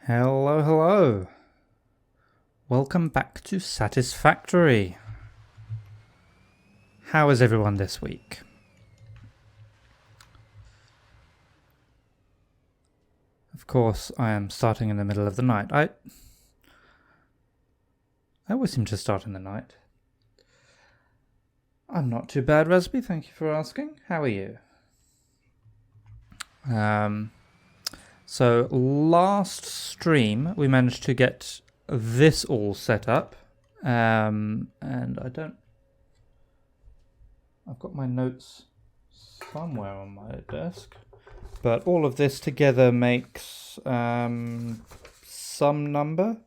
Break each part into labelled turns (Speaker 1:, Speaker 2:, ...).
Speaker 1: Hello, hello. Welcome back to Satisfactory. How is everyone this week? Of course, I am starting in the middle of the night. I always seem to start in the night. I'm not too bad, Resby. Thank you for asking. How are you? So last stream we managed to get this all set up, and I've got my notes somewhere on my desk, but all of this together makes some number.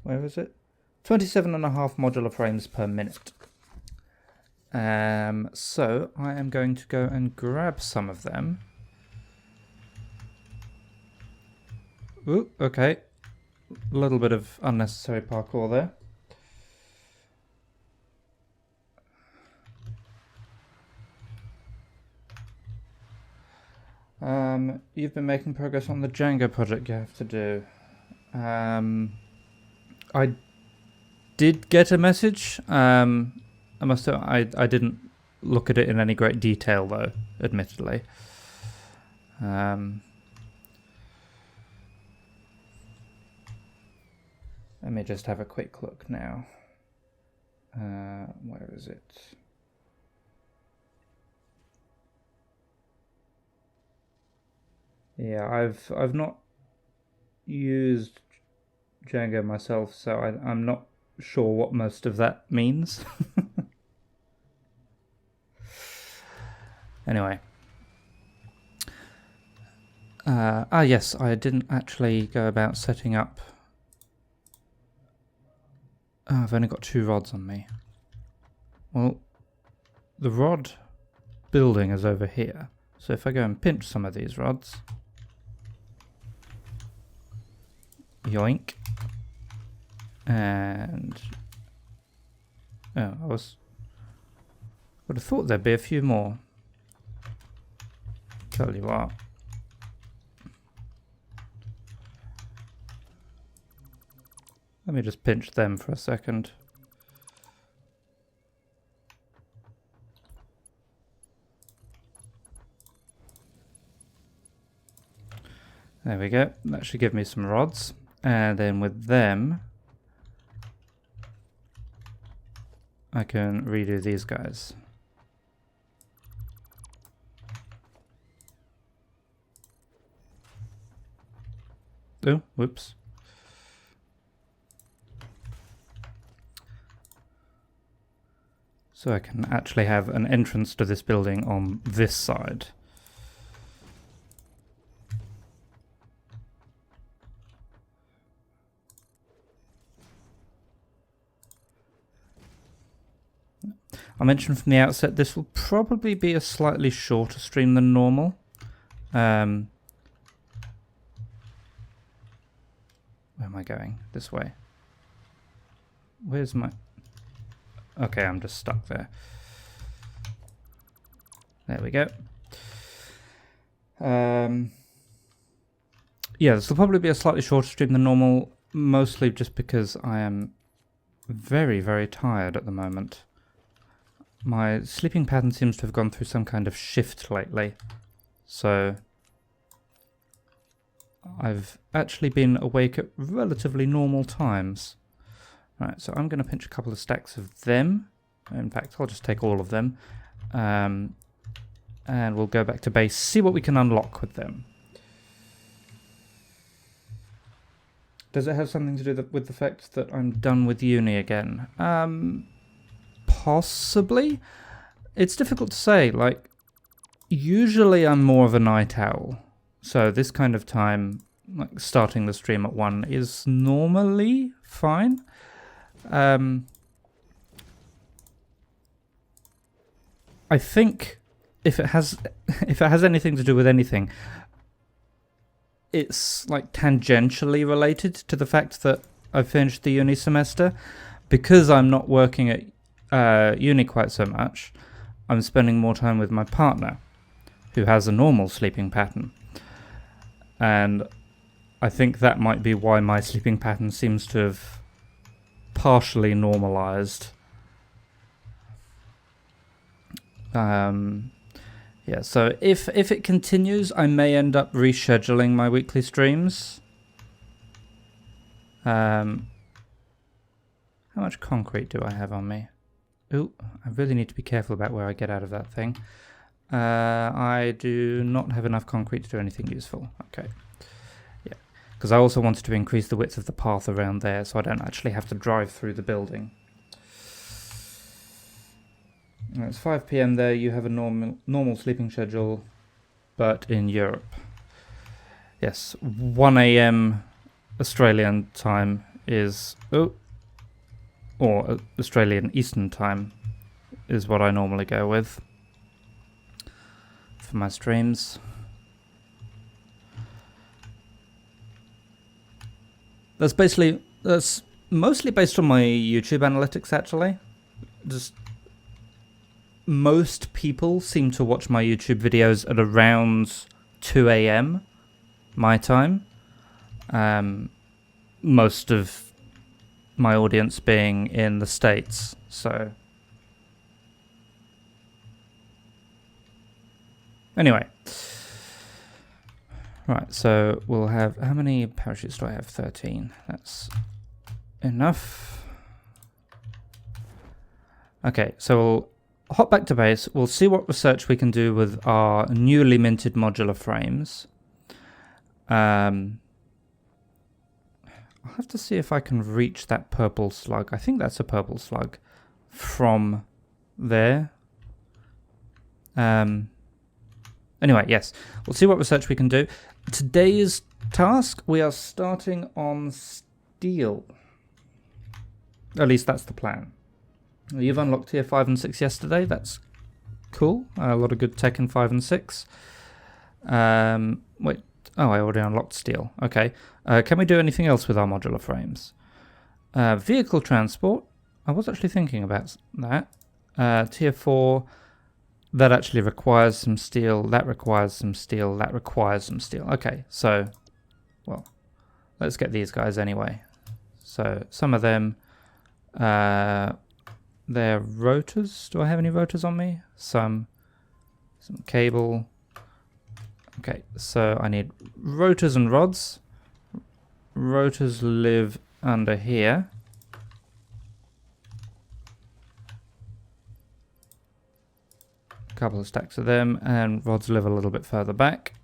Speaker 1: Where is it? 27.5 modular frames per minute. So I am going to go and grab some of them. Ooh, okay. A little bit of unnecessary parkour there. You've been making progress on the Django project you have to do. I did get a message. I must have, I didn't look at it in any great detail though, admittedly. Let me just have a quick look now. Where is it? Yeah, I've not used Django myself, so I'm not sure what most of that means. Anyway. Yes, I didn't actually go about setting up. Oh, I've only got 2 rods on me. Well, the rod building is over here. So if I go and pinch some of these rods. Yoink. And... oh, would have thought there'd be a few more. Tell you what. Let me just pinch them for a second. There we go. That should give me some rods. And then with them, I can redo these guys. Oh, whoops. So I can actually have an entrance to this building on this side. I mentioned from the outset this will probably be a slightly shorter stream than normal. Where am I going? This way. Where's my... okay, I'm just stuck there. There we go. Yeah, this will probably be a slightly shorter stream than normal, mostly just because I am very, very tired at the moment. My sleeping pattern seems to have gone through some kind of shift lately. So I've actually been awake at relatively normal times. Right, so I'm going to pinch a couple of stacks of them. In fact, I'll just take all of them. And we'll go back to base, see what we can unlock with them. Does it have something to do with the fact that I'm done with uni again? Possibly. It's difficult to say. Like, usually I'm more of a night owl. So this kind of time, like starting the stream at 1 is normally fine. I think if it has anything to do with anything, it's like tangentially related to the fact that I've finished the uni semester. Because I'm not working at uni quite so much, I'm spending more time with my partner, who has a normal sleeping pattern. And I think that might be why my sleeping pattern seems to have partially normalized. Yeah, so if it continues, I may end up rescheduling my weekly streams. How much concrete do I have on me? Ooh, I really need to be careful about where I get out of that thing. I do not have enough concrete to do anything useful. Okay. Yeah, because I also wanted to increase the width of the path around there so I don't actually have to drive through the building. It's 5 PM there. You have a normal sleeping schedule, but in Europe. Yes, 1 AM Australian time is... Oh, or Australian Eastern time is what I normally go with for my streams. That's mostly based on my YouTube analytics, actually. Just most people seem to watch my YouTube videos at around 2 AM my time. Most of my audience being in the States, so anyway. Right, so we'll have, how many parachutes do I have? 13. That's enough. Okay, so we'll hop back to base. We'll see what research we can do with our newly minted modular frames. I'll have to see if I can reach that purple slug. I think that's a purple slug from there. Anyway, yes, we'll see what research we can do. Today's task, we are starting on steel. At least that's the plan. You've unlocked tier 5 and 6 yesterday. That's cool. A lot of good tech in 5 and 6. Wait. Oh, I already unlocked steel. Okay. Can we do anything else with our modular frames? Vehicle transport. I was actually thinking about that. Tier 4. That actually requires some steel. That requires some steel. That requires some steel. Okay, so, well, let's get these guys anyway. So, some of them, they're rotors. Do I have any rotors on me? Some cable. Okay, so I need rotors and rods. Rotors live under here. Couple of stacks of them, and rods live a little bit further back.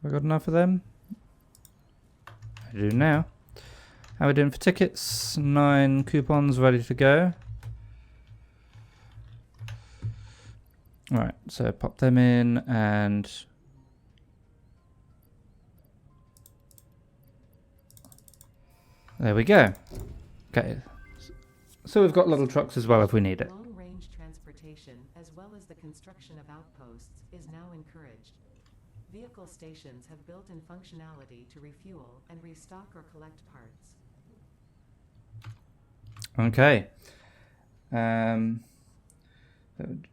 Speaker 1: Have I got enough of them? I do now. How are we doing for tickets? 9 coupons ready to go. Alright, so pop them in and... there we go. Okay. So we've got little trucks as well if we need it.
Speaker 2: Long-range transportation, as well as the construction of outposts, is now encouraged. Vehicle stations have built-in functionality to refuel and restock or collect parts.
Speaker 1: Okay.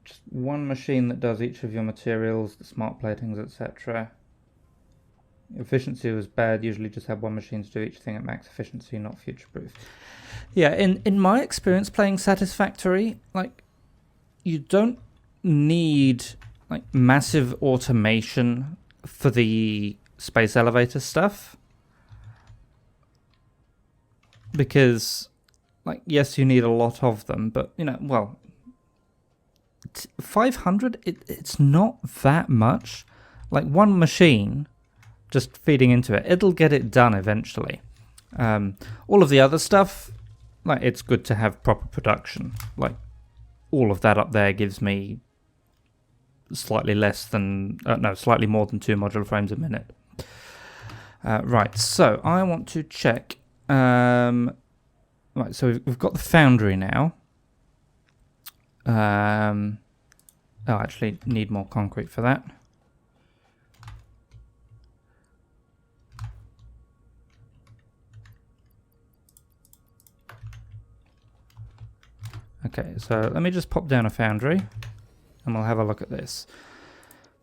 Speaker 1: Just one machine that does each of your materials, the smart platings, etc. Efficiency was bad. Usually just have one machine to do each thing at max efficiency, not future-proof. Yeah, in my experience playing Satisfactory, like, you don't need like massive automation for the space elevator stuff. Because, like, yes, you need a lot of them, but, you know, well, 500, it's not that much. Like, one machine just feeding into it, it'll get it done eventually. All of the other stuff, like, it's good to have proper production. Like, all of that up there gives me slightly less than, slightly more than 2 modular frames a minute. Right, so I want to check. Right, so we've got the foundry now. I actually need more concrete for that. Okay, so let me just pop down a foundry and we'll have a look at this.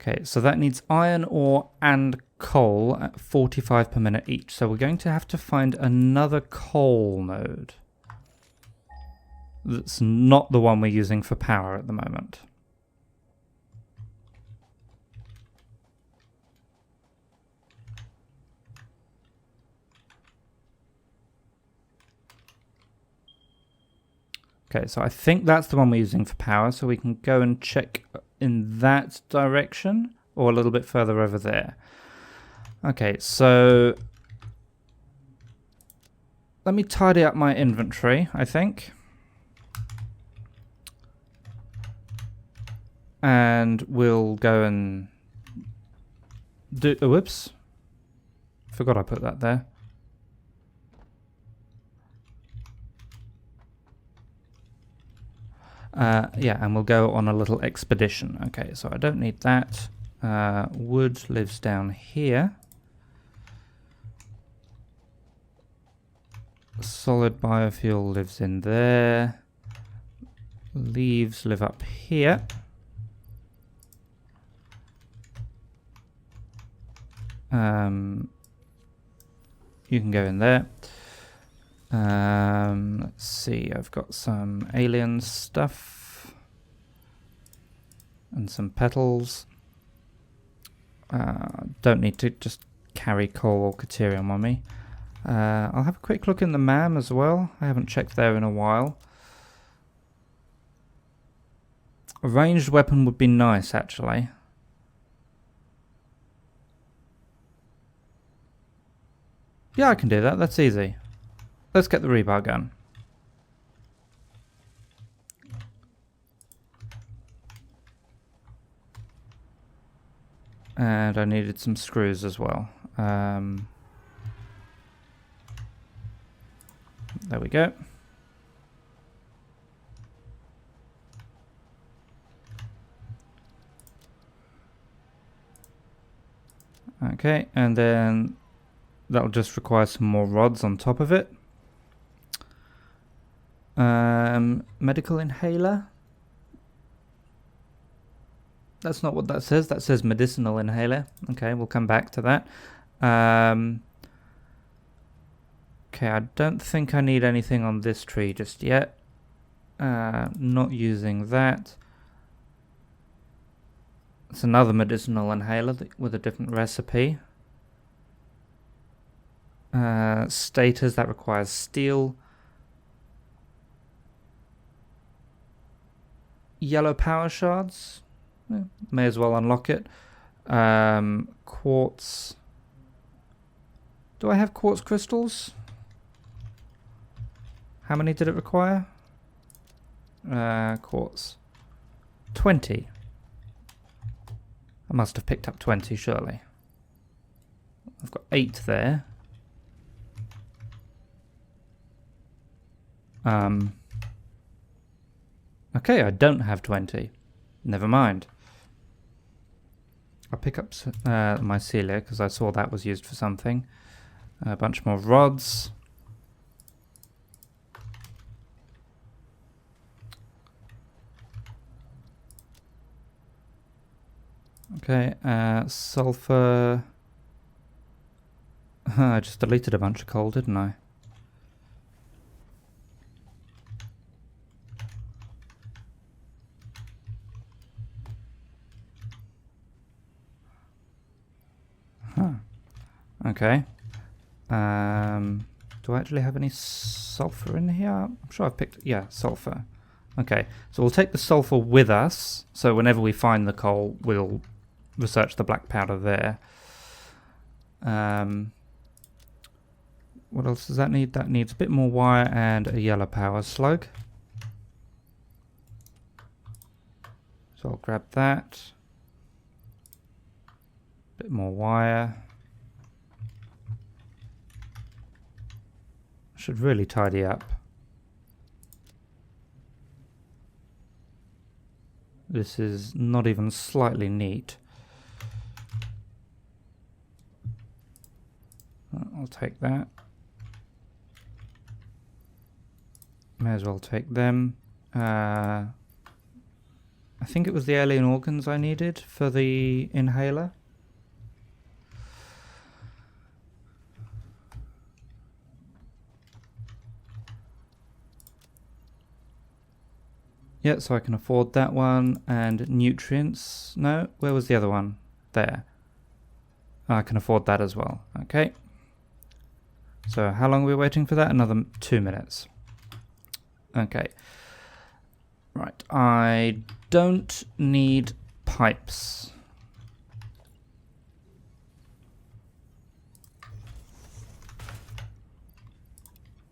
Speaker 1: Okay, so that needs iron ore and coal at 45 per minute each. So we're going to have to find another coal node that's not the one we're using for power at the moment. Okay, so I think that's the one we're using for power, so we can go and check in that direction, or a little bit further over there. Okay, so let me tidy up my inventory, I think. And we'll go and do... Oh, whoops. Forgot I put that there. Yeah, and we'll go on a little expedition. Okay, so I don't need that. Wood lives down here. Solid biofuel lives in there. Leaves live up here. You can go in there. Let's see, I've got some alien stuff and some petals. Don't need to just carry coal or caterium on me. I'll have a quick look in the MAM as well. I haven't checked there in a while. A ranged weapon would be nice, actually. Yeah, I can do that. That's easy. Let's get the rebar gun. And I needed some screws as well. There we go. Okay, and then that'll just require some more rods on top of it. Medical inhaler. That's not what that says. That says medicinal inhaler. Okay, we'll come back to that. Okay, I don't think I need anything on this tree just yet. Not using that. It's another medicinal inhaler with a different recipe. Status, that requires steel. Yellow power shards. May as well unlock it. Quartz. Do I have quartz crystals? How many did it require? Quartz. 20. I must have picked up 20, surely. I've got 8 there. Okay, I don't have 20. Never mind. I'll pick up mycelia because I saw that was used for something. A bunch more rods. Okay, sulfur. I just deleted a bunch of coal, didn't I? Huh. Okay. Do I actually have any sulfur in here? I'm sure I've picked... Yeah, sulfur. Okay, so we'll take the sulfur with us. So whenever we find the coal, we'll research the black powder there. What else does that need? That needs a bit more wire and a yellow power slug. So I'll grab that. Bit more wire. Should really tidy up. This is not even slightly neat. I'll take that. May as well take them. I think it was the alien organs I needed for the inhaler. Yeah, so I can afford that one. And nutrients. No, where was the other one? There. I can afford that as well. Okay. So how long are we waiting for that? Another 2 minutes. Okay. Right. I don't need pipes.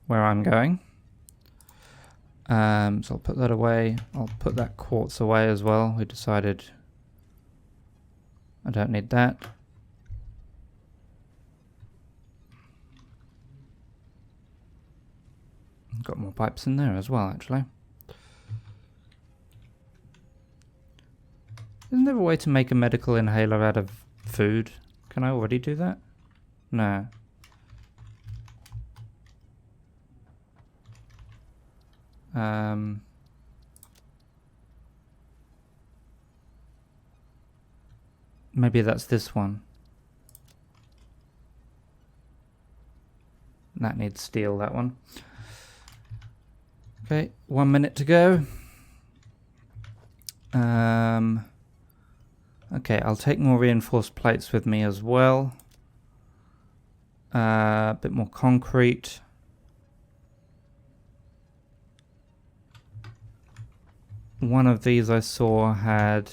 Speaker 1: Where I'm going. So I'll put that away. I'll put that quartz away as well. We decided I don't need that. Got more pipes in there as well, actually. Isn't there a way to make a medical inhaler out of food? Can I already do that? No. Maybe that's this one. That needs steel, that one. Okay, 1 minute to go. Okay, I'll take more reinforced plates with me as well. A bit more concrete. One of these I saw had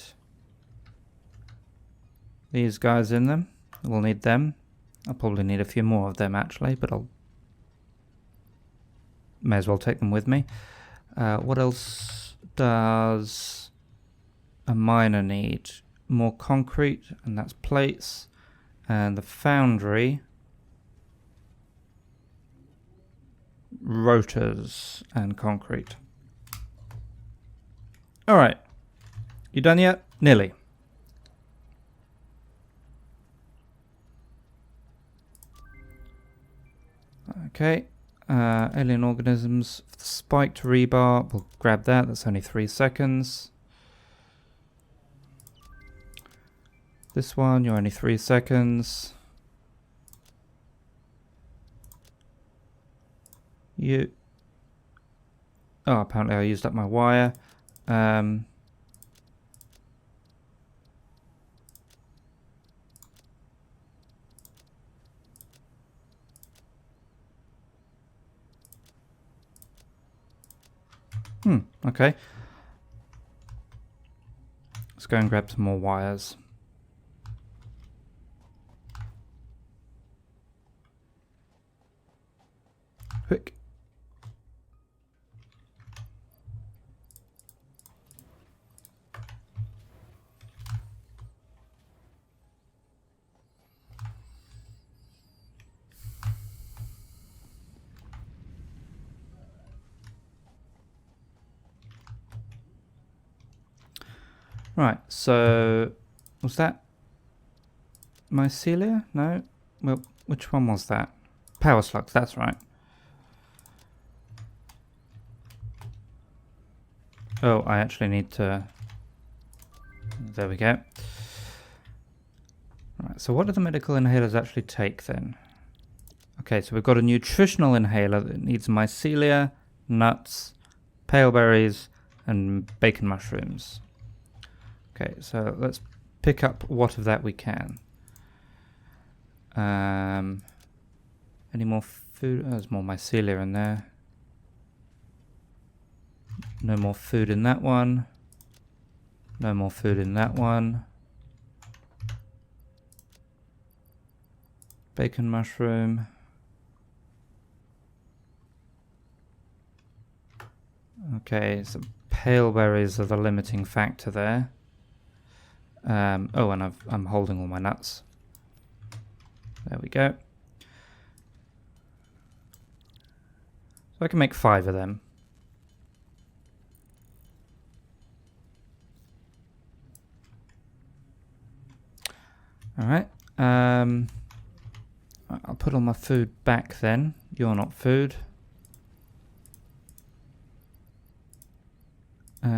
Speaker 1: these guys in them. We'll need them. I'll probably need a few more of them actually, but I'll may as well take them with me. What else does a miner need? More concrete, and that's plates. And the foundry, rotors and concrete. Alright. You done yet? Nearly. Okay. Alien organisms. Spiked rebar. We'll grab that. That's only 3 seconds. This one, you're only 3 seconds. You. Oh, apparently I used up my wire. Okay. Let's go and grab some more wires. Quick. Right, so was that mycelia? No? Well, which one was that? Power slugs, that's right. Oh, I actually need to... There we go. Right, so what do the medical inhalers actually take then? Okay, so we've got a nutritional inhaler that needs mycelia, nuts, pale berries, and bacon mushrooms. Okay, so let's pick up what of that we can. Any more food? Oh, there's more mycelia in there. No more food in that one. No more food in that one. Bacon mushroom. Okay, so pale berries are the limiting factor there. Oh, and I'm holding all my nuts. There we go. So I can make 5 of them. Alright. I'll put all my food back then. You're not food.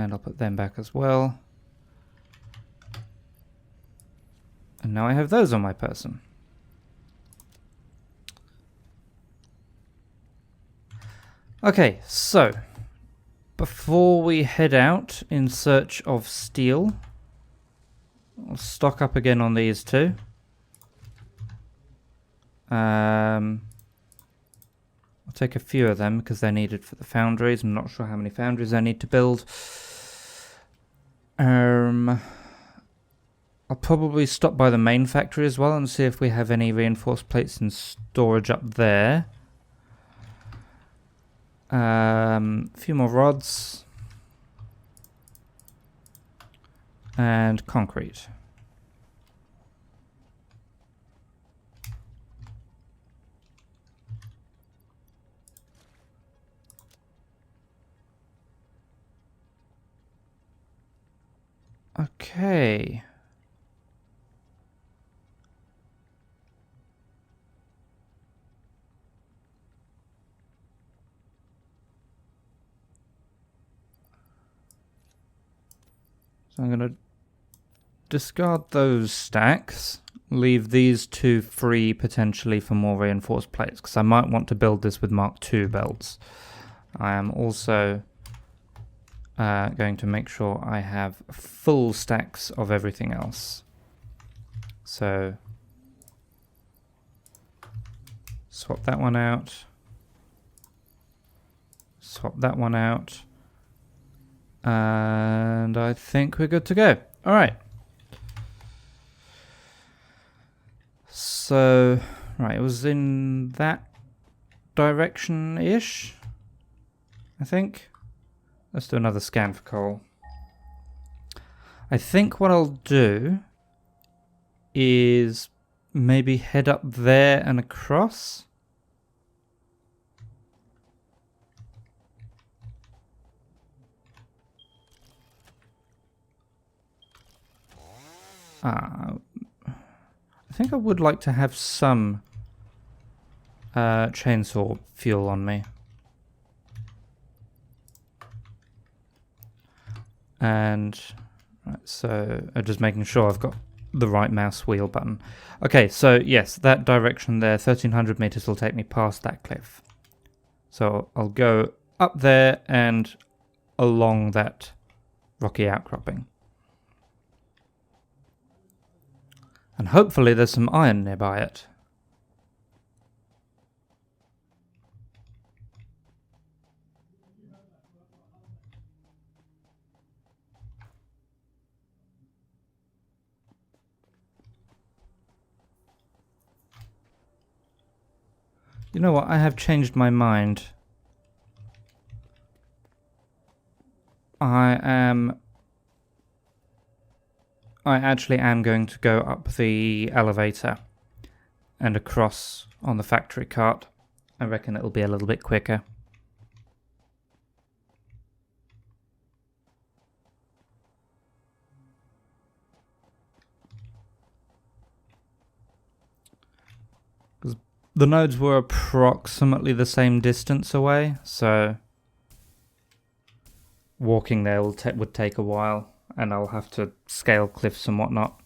Speaker 1: And I'll put them back as well. And now I have those on my person. Okay, so before we head out in search of steel, I'll stock up again on these two. I'll take a few of them because they're needed for the foundries. I'm not sure how many foundries I need to build. I'll probably stop by the main factory as well and see if we have any reinforced plates in storage up there. A few more rods. And concrete. Okay. So I'm going to discard those stacks, leave these two free potentially for more reinforced plates, because I might want to build this with Mark II belts. I am also going to make sure I have full stacks of everything else. So swap that one out, swap that one out, and I think we're good to go. All right. So, right, it was in that direction-ish, I think. Let's do another scan for coal. I think what I'll do is maybe head up there and across. I think I would like to have some chainsaw fuel on me. And right, so just making sure I've got the right mouse wheel button. Okay, so yes, that direction there, 1300 meters will take me past that cliff. So I'll go up there and along that rocky outcropping. And hopefully there's some iron nearby it. You know what? I have changed my mind. I actually am going to go up the elevator and across on the factory cart. I reckon it'll be a little bit quicker. Because the nodes were approximately the same distance away, so walking there would take a while, and I'll have to scale cliffs and whatnot.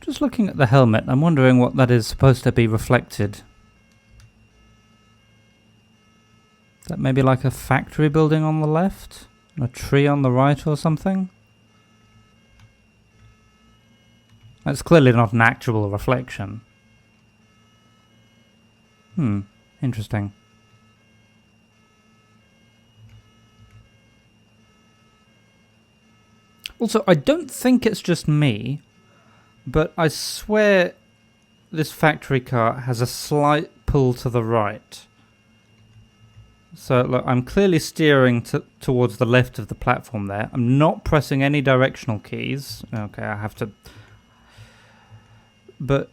Speaker 1: Just looking at the helmet, I'm wondering what that is supposed to be reflected. Is that maybe like a factory building on the left? A tree on the right or something? That's clearly not an actual reflection. Interesting. Also, I don't think it's just me, but I swear this factory car has a slight pull to the right. So look, I'm clearly steering towards the left of the platform there. I'm not pressing any directional keys. Okay, I have to... But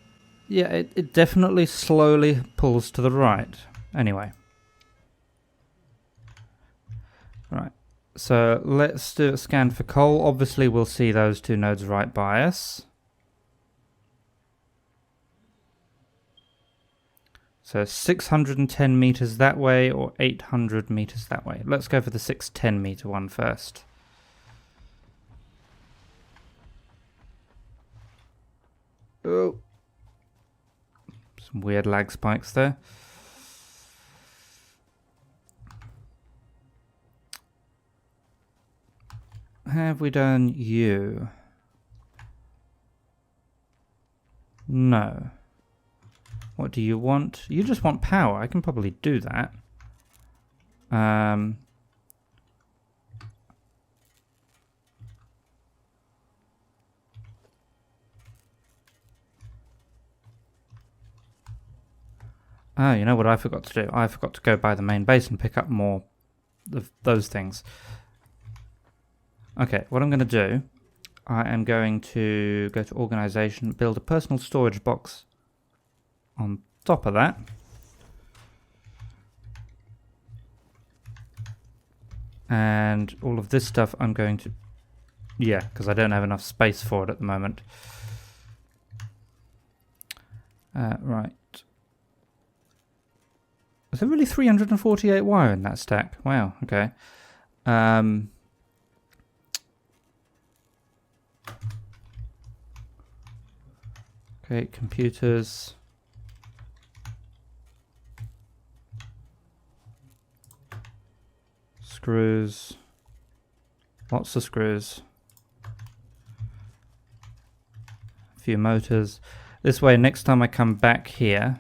Speaker 1: yeah, it definitely slowly pulls to the right. Anyway. Right. So let's do a scan for coal. Obviously we'll see those two nodes right by us. So 610 meters that way or 800 meters that way. Let's go for the 610 meter one first. Oh. Some weird lag spikes there. Have we done you? No. What do you want? You just want power. I can probably do that. Ah, you know what I forgot to do? I forgot to go by the main base and pick up more of those things. Okay, what I'm going to do, I am going to go to organization, build a personal storage box on top of that. And all of this stuff I'm going to... Yeah, because I don't have enough space for it at the moment. Right. Is there really 348 wire in that stack? Wow, okay. Okay, computers. Screws. Lots of screws. A few motors. This way, next time I come back here,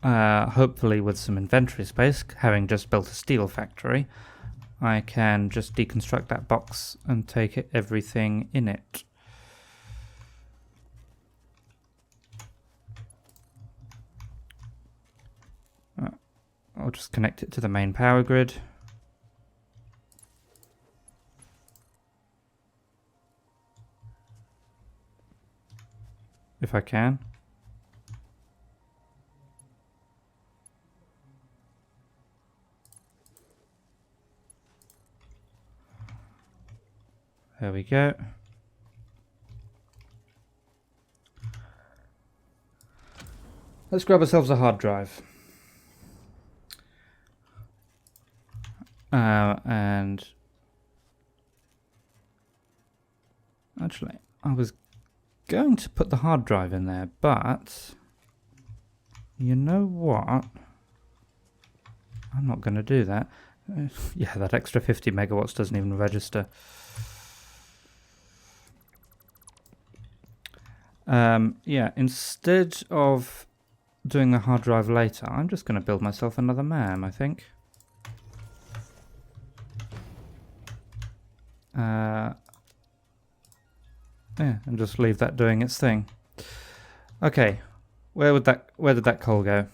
Speaker 1: hopefully with some inventory space, having just built a steel factory, I can just deconstruct that box and take everything in it. I'll just connect it to the main power grid. If I can. There we go. Let's grab ourselves a hard drive. And actually, I was going to put the hard drive in there, but you know what? I'm not going to do that. Yeah, that extra 50 megawatts doesn't even register. Yeah, instead of doing the hard drive later, I'm just going to build myself another MAM, I think. Yeah, and just leave that doing its thing. Okay, where did that coal go?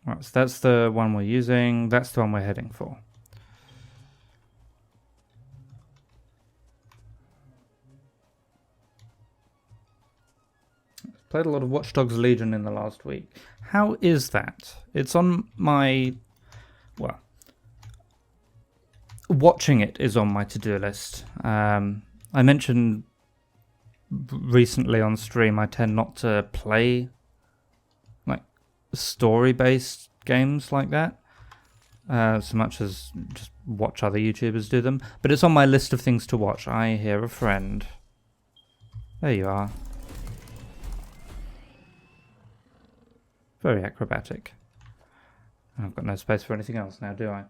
Speaker 1: Right, so that's the one we're using. That's the one we're heading for. Played a lot of Watch Dogs Legion in the last week. How is that? It's on my... Well, watching it is on my to-do list. I mentioned recently on stream I tend not to play like story-based games like that, so much as just watch other YouTubers do them. But it's on my list of things to watch. I hear a friend. There you are. Very acrobatic. I've got no space for anything else now, do I?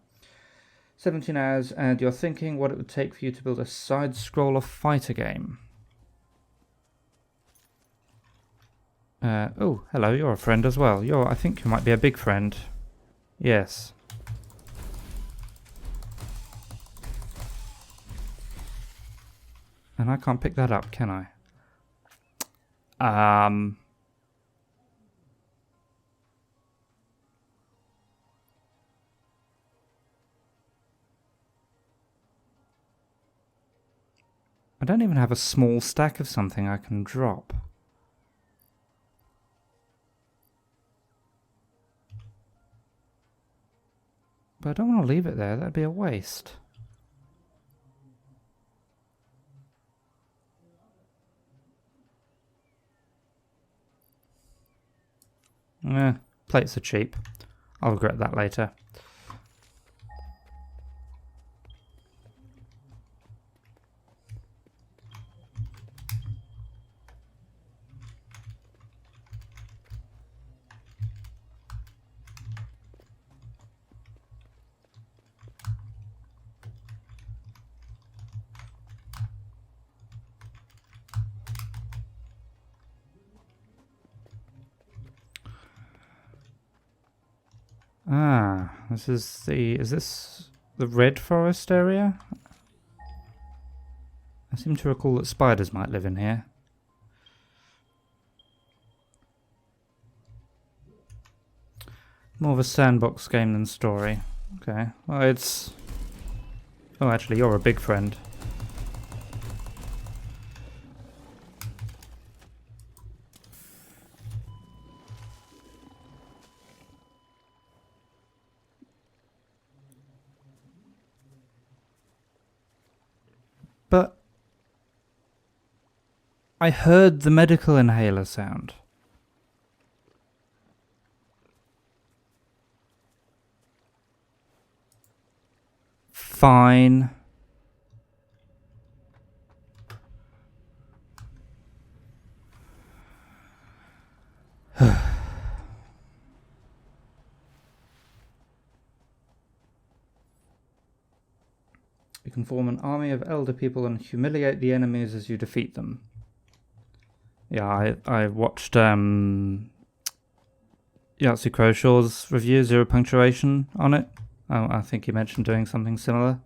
Speaker 1: 17 hours, and you're thinking what it would take for you to build a side-scroller fighter game. Oh, hello, you're a friend as well. I think you might be a big friend. Yes. And I can't pick that up, can I? I don't even have a small stack of something I can drop. But I don't want to leave it there, that'd be a waste. Plates are cheap. I'll regret that later. Is this the Red Forest area? I seem to recall that spiders might live in here. More of a sandbox game than story. Okay, well it's... Oh, actually, you're a big friend. But I heard the medical inhaler sound. Fine. You can form an army of elder people and humiliate the enemies as you defeat them. Yeah, I watched Yahtzee Crowshaw's review, Zero Punctuation, on it. I think he mentioned doing something similar.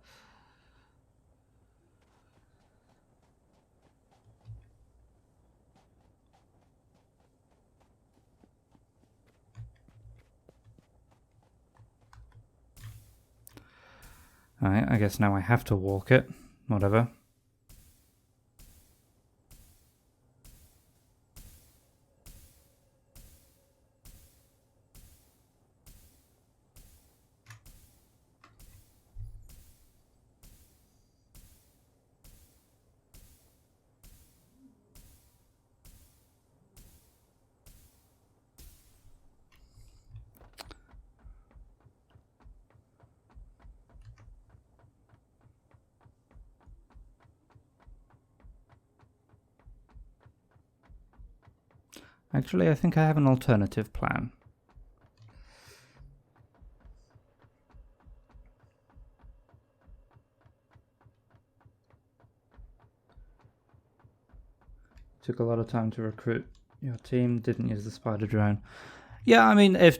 Speaker 1: Alright, I guess now I have to walk it. Whatever. Actually, I think I have an alternative plan. Took a lot of time to recruit your team, didn't use the spider drone. Yeah, I mean, if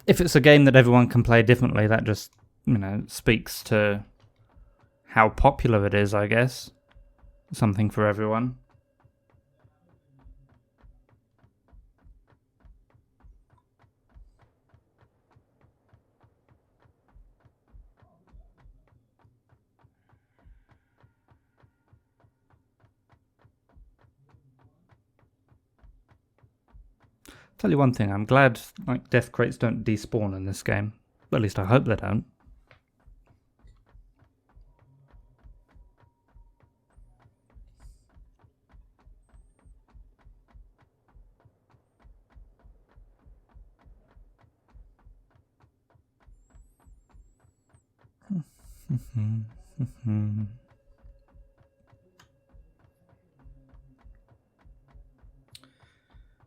Speaker 1: it's a game that everyone can play differently, that just, speaks to how popular it is, I guess. Something for everyone. Tell you one thing, I'm glad death crates don't despawn in this game. At least I hope they don't.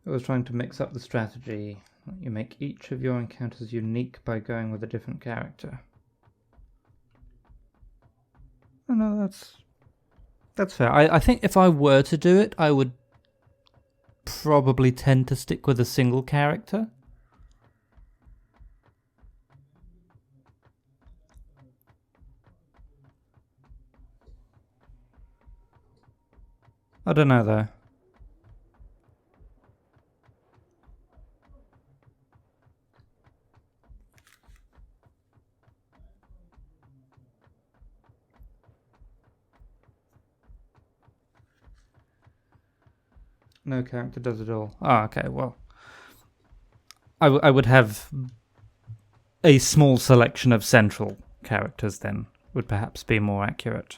Speaker 1: I was trying to mix up the strategy. You make each of your encounters unique by going with a different character. Oh, no, that's fair. I think if I were to do it, I would probably tend to stick with a single character. I don't know though. No character does it all. Oh, okay, well. I would have a small selection of central characters then, would perhaps be more accurate.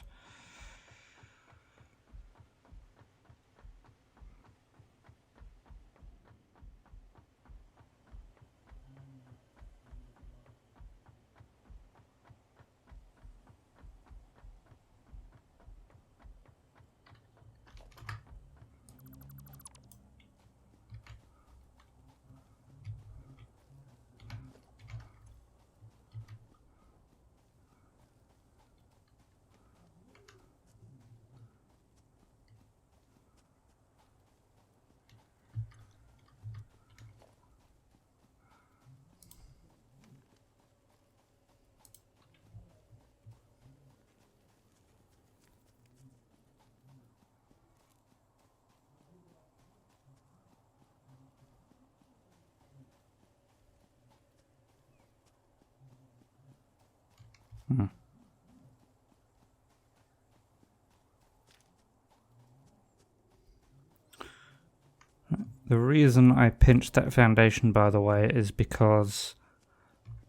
Speaker 1: The reason I pinched that foundation, by the way, is because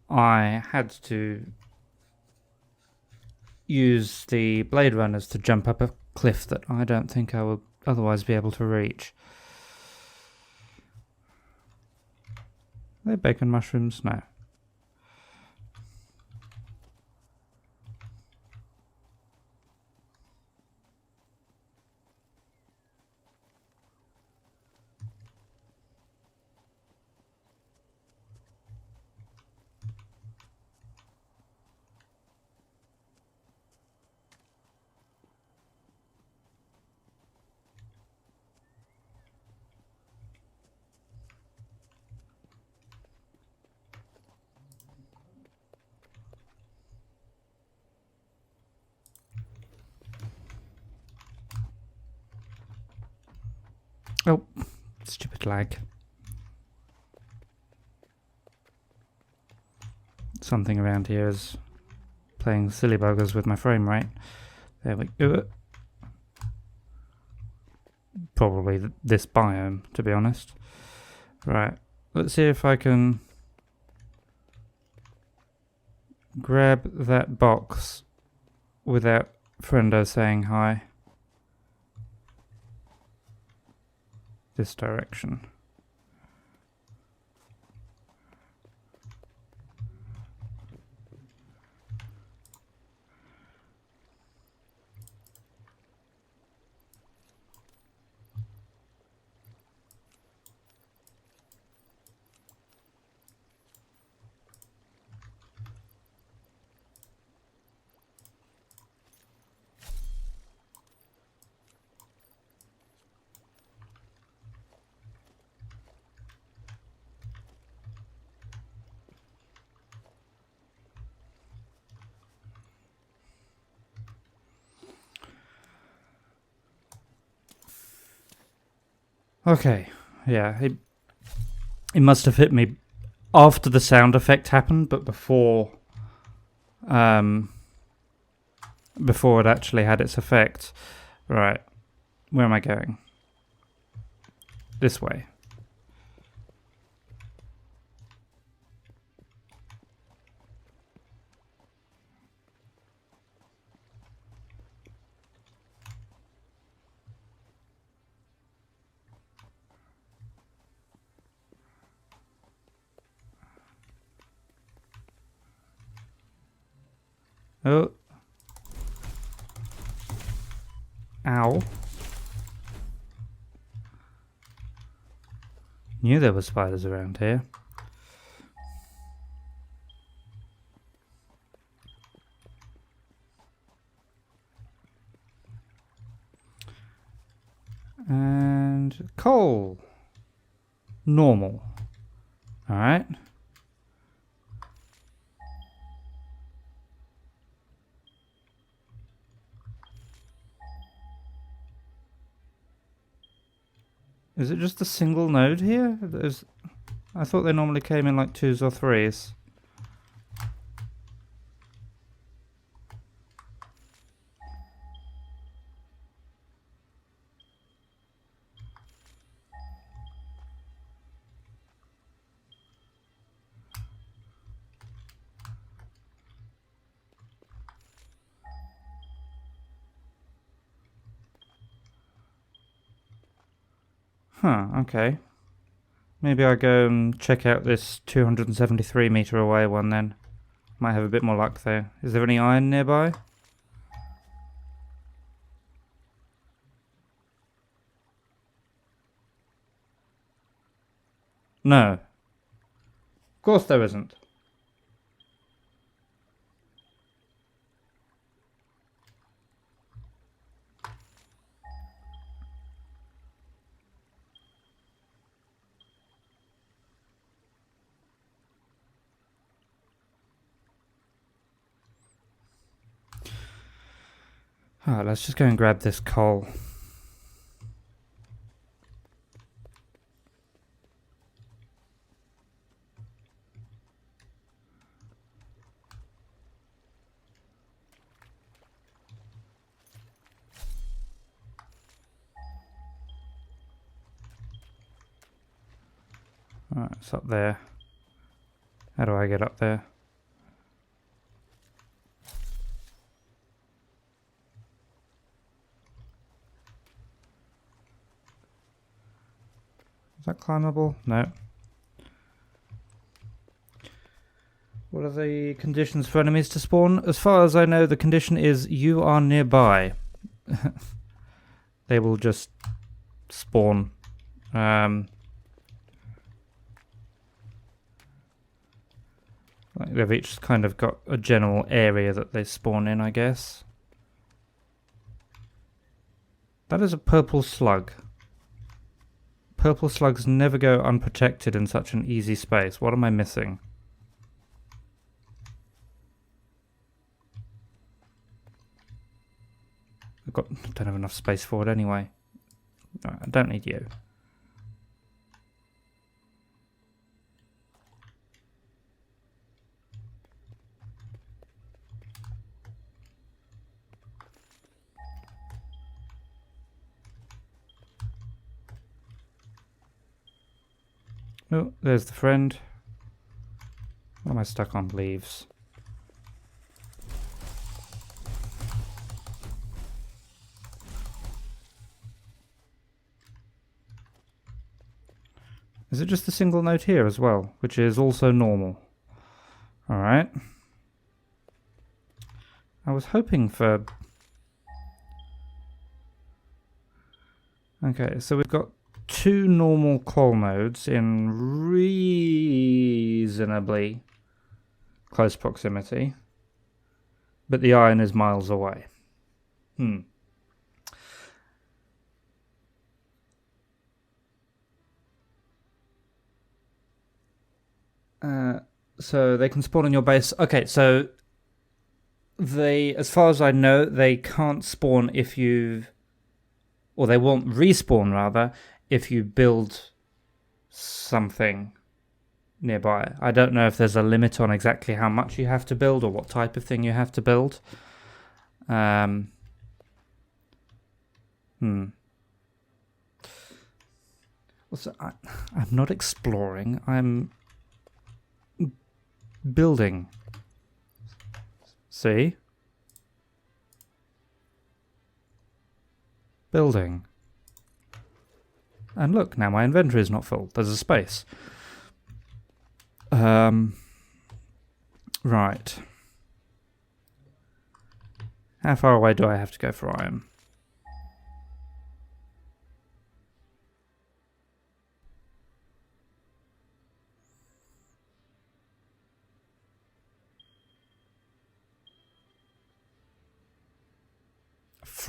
Speaker 1: I had to use the Blade Runners to jump up a cliff that I don't think I would otherwise be able to reach. Are they bacon mushrooms? No. Oh, stupid lag. Something around here is playing silly buggers with my frame rate. There we go. Probably this biome, to be honest. Right, let's see if I can grab that box without Friendo saying hi. This direction. Okay, yeah, it must have hit me after the sound effect happened, but before it actually had its effect. Right, where am I going? This way. Oh, Knew there were spiders around here. And coal. Normal. Alright. Is it just a single node here? I thought they normally came in like 2s or 3s. Huh, okay. Maybe I go and check out this 273 meter away one then. Might have a bit more luck there. Is there any iron nearby? No. Of course there isn't. Alright, let's just go and grab this coal. Alright, it's up there. How do I get up there? Is that climbable? No. What are the conditions for enemies to spawn? As far as I know, the condition is you are nearby. They will just spawn. Like they've each kind of got a general area that they spawn in, I guess. That is a purple slug. Purple slugs never go unprotected in such an easy space. What am I missing? Don't have enough space for it anyway. I don't need you. Oh, there's the friend. What am I stuck on? Leaves. Is it just a single note here as well, which is also normal? Alright. I was hoping for... Okay, so we've got 2 normal coal nodes in reasonably close proximity, but the iron is miles away. So they can spawn in your base. Okay, so they, as far as I know, they can't spawn if you, or they won't respawn rather, if you build something nearby. I don't know if there's a limit on exactly how much you have to build or what type of thing you have to build. I'm not exploring, I'm building. See? Building. And look, now my inventory is not full. There's a space. Right. How far away do I have to go for iron?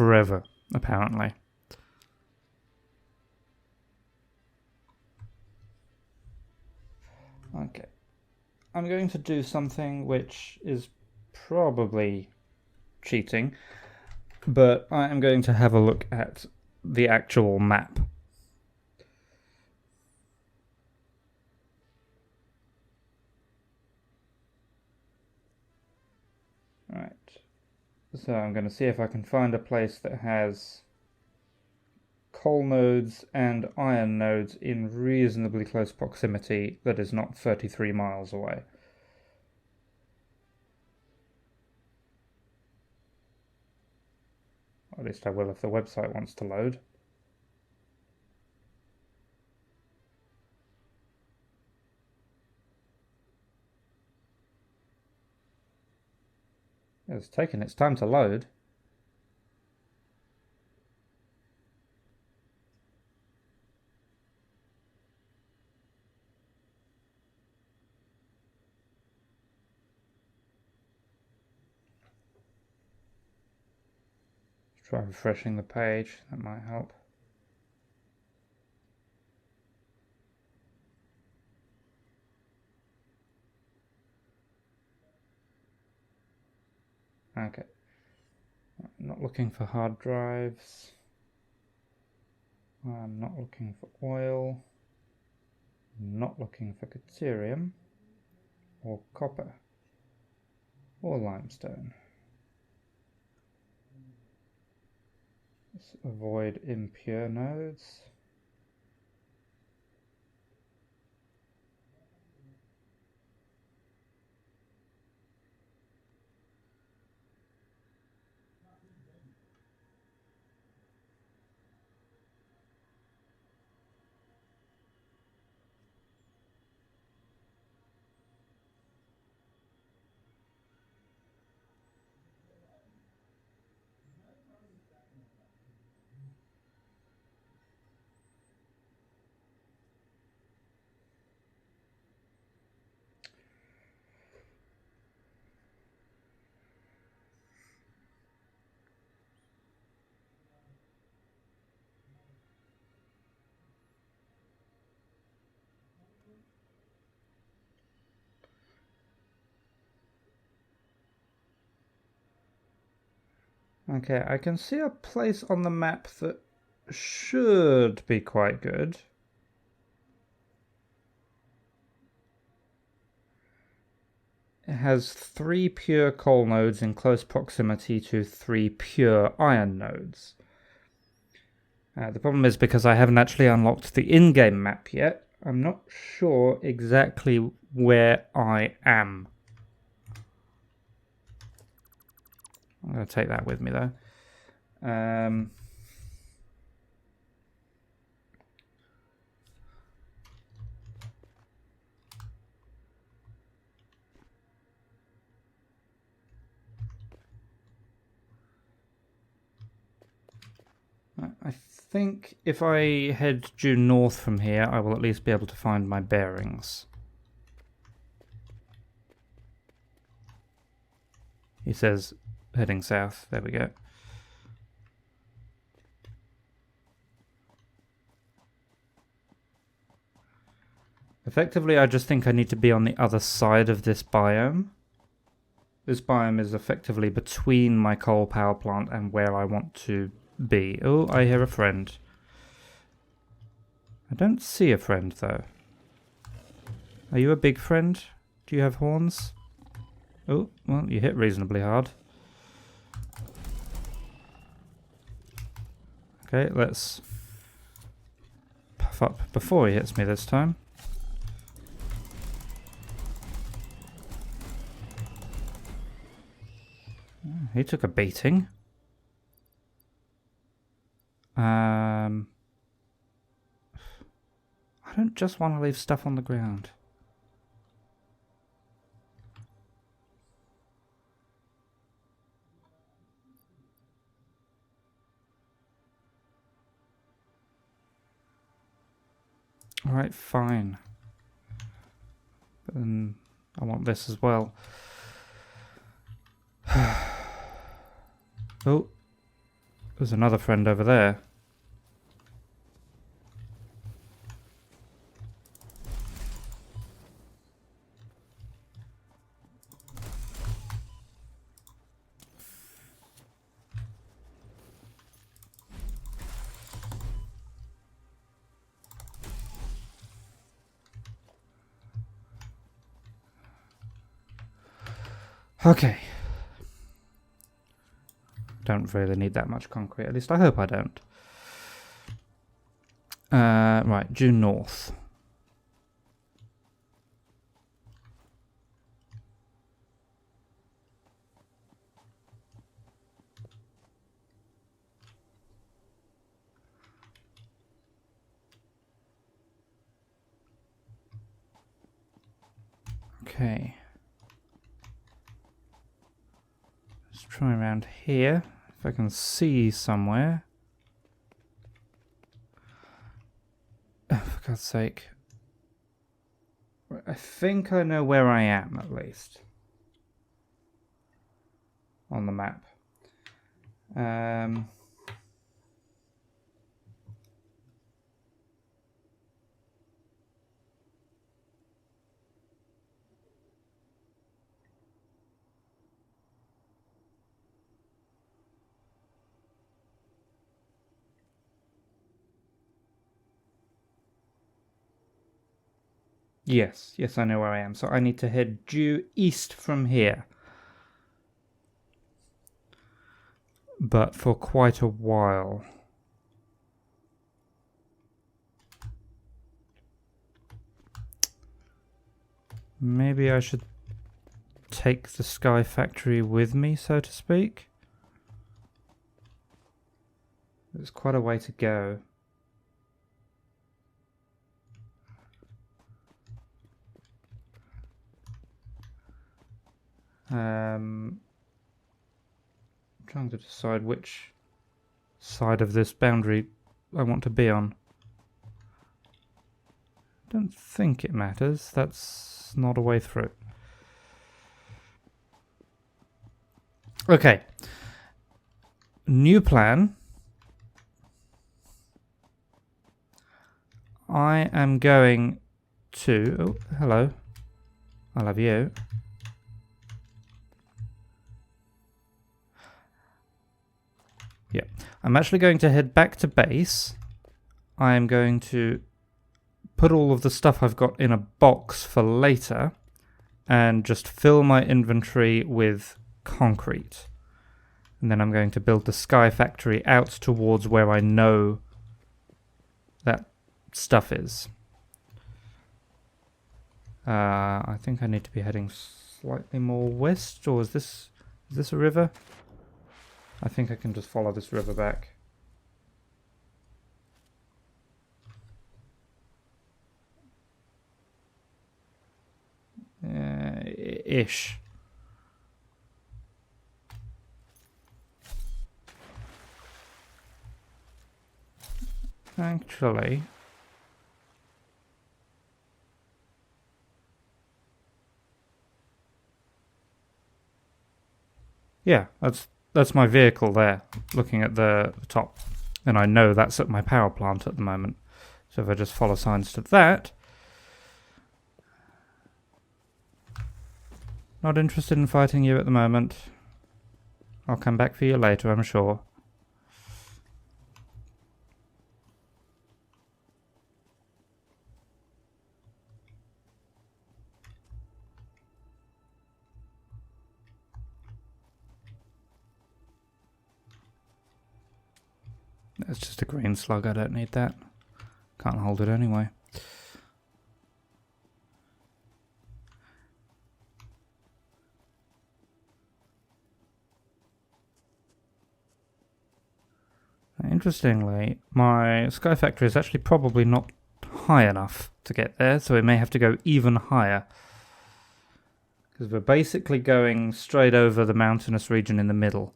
Speaker 1: forever, apparently. Okay. I'm going to do something which is probably cheating, but I am going to have a look at the actual map. Right. So I'm going to see if I can find a place that has coal nodes and iron nodes in reasonably close proximity that is not 33 miles away. At least I will if the website wants to load. It's taken its time to load. Let's try refreshing the page, that might help. Okay. I'm not looking for hard drives. I'm not looking for oil. I'm not looking for deuterium or copper or limestone. Let's avoid impure nodes. Okay, I can see a place on the map that should be quite good. It has 3 pure coal nodes in close proximity to 3 pure iron nodes. The problem is because I haven't actually unlocked the in-game map yet, I'm not sure exactly where I am. I'm going to take that with me though. I think if I head due north from here, I will at least be able to find my bearings. He says heading south. There we go. Effectively, I just think I need to be on the other side of this biome. This biome is effectively between my coal power plant and where I want to be. Oh, I hear a friend. I don't see a friend, though. Are you a big friend? Do you have horns? Oh, well, you hit reasonably hard. Okay, let's puff up before he hits me this time. He took a beating. I don't just want to leave stuff on the ground. Alright, fine. But then I want this as well. Oh. There's another friend over there. Okay. Don't really need that much concrete. At least I hope I don't. Right, due north. Okay. Let's try around here. If I can see somewhere. Oh, for God's sake. I think I know where I am, at least. On the map. Yes, I know where I am. So I need to head due east from here. But for quite a while. Maybe I should take the Sky Factory with me, so to speak. There's quite a way to go. Trying to decide which side of this boundary I want to be on. Don't think it matters. That's not a way through. Okay. New plan. I am going to... Oh, hello. I love you. Yeah. I'm actually going to head back to base. I am going to put all of the stuff I've got in a box for later and just fill my inventory with concrete. And then I'm going to build the Sky Factory out towards where I know that stuff is. I think I need to be heading slightly more west, or is this a river? I think I can just follow this river back. Ish. Actually, yeah, that's my vehicle there, looking at the top, and I know that's at my power plant at the moment. So if I just follow signs to that. Not interested in fighting you at the moment. I'll come back for you later, I'm sure. It's just a green slug, I don't need that. Can't hold it anyway. Interestingly, my Sky Factory is actually probably not high enough to get there, so we may have to go even higher. Because we're basically going straight over the mountainous region in the middle.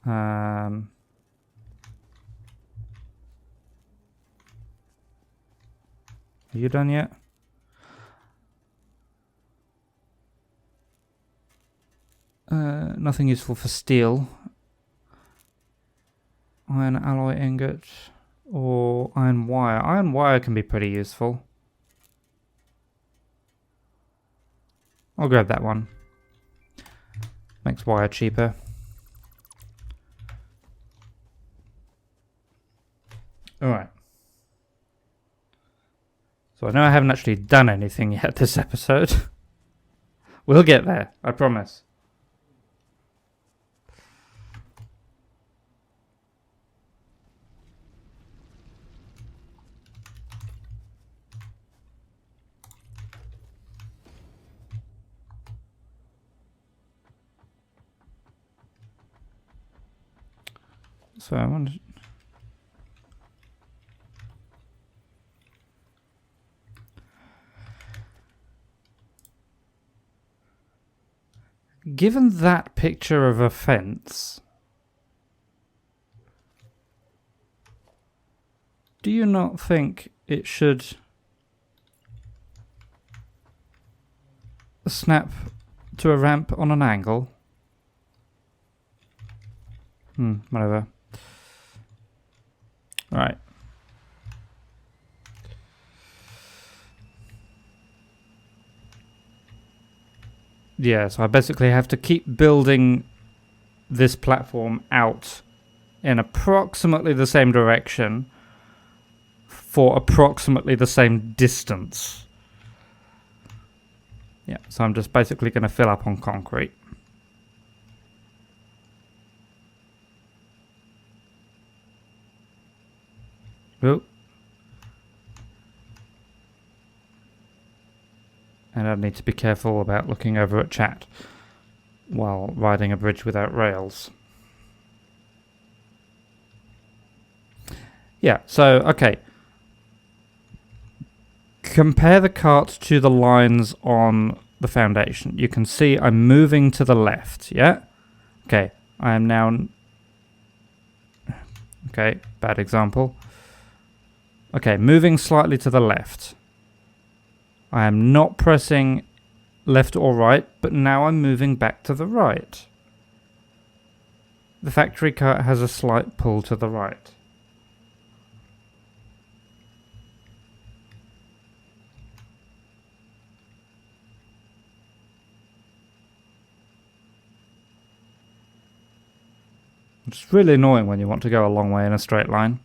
Speaker 1: Are you done yet? Nothing useful for steel. Iron alloy ingot or iron wire. Iron wire can be pretty useful. I'll grab that one. Makes wire cheaper. Alright. So I know I haven't actually done anything yet this episode. We'll get there, I promise. So I wanted... Given that picture of a fence, do you not think it should snap to a ramp on an angle? Whatever. Right. Yeah, so I basically have to keep building this platform out in approximately the same direction for approximately the same distance. Yeah, so I'm just basically going to fill up on concrete. Oh. And I need to be careful about looking over at chat while riding a bridge without rails. Yeah, so, okay. Compare the cart to the lines on the foundation. You can see I'm moving to the left, yeah? Okay, I am now... Okay, bad example. Okay, moving slightly to the left. I am not pressing left or right, but now I'm moving back to the right. The factory cart has a slight pull to the right. It's really annoying when you want to go a long way in a straight line.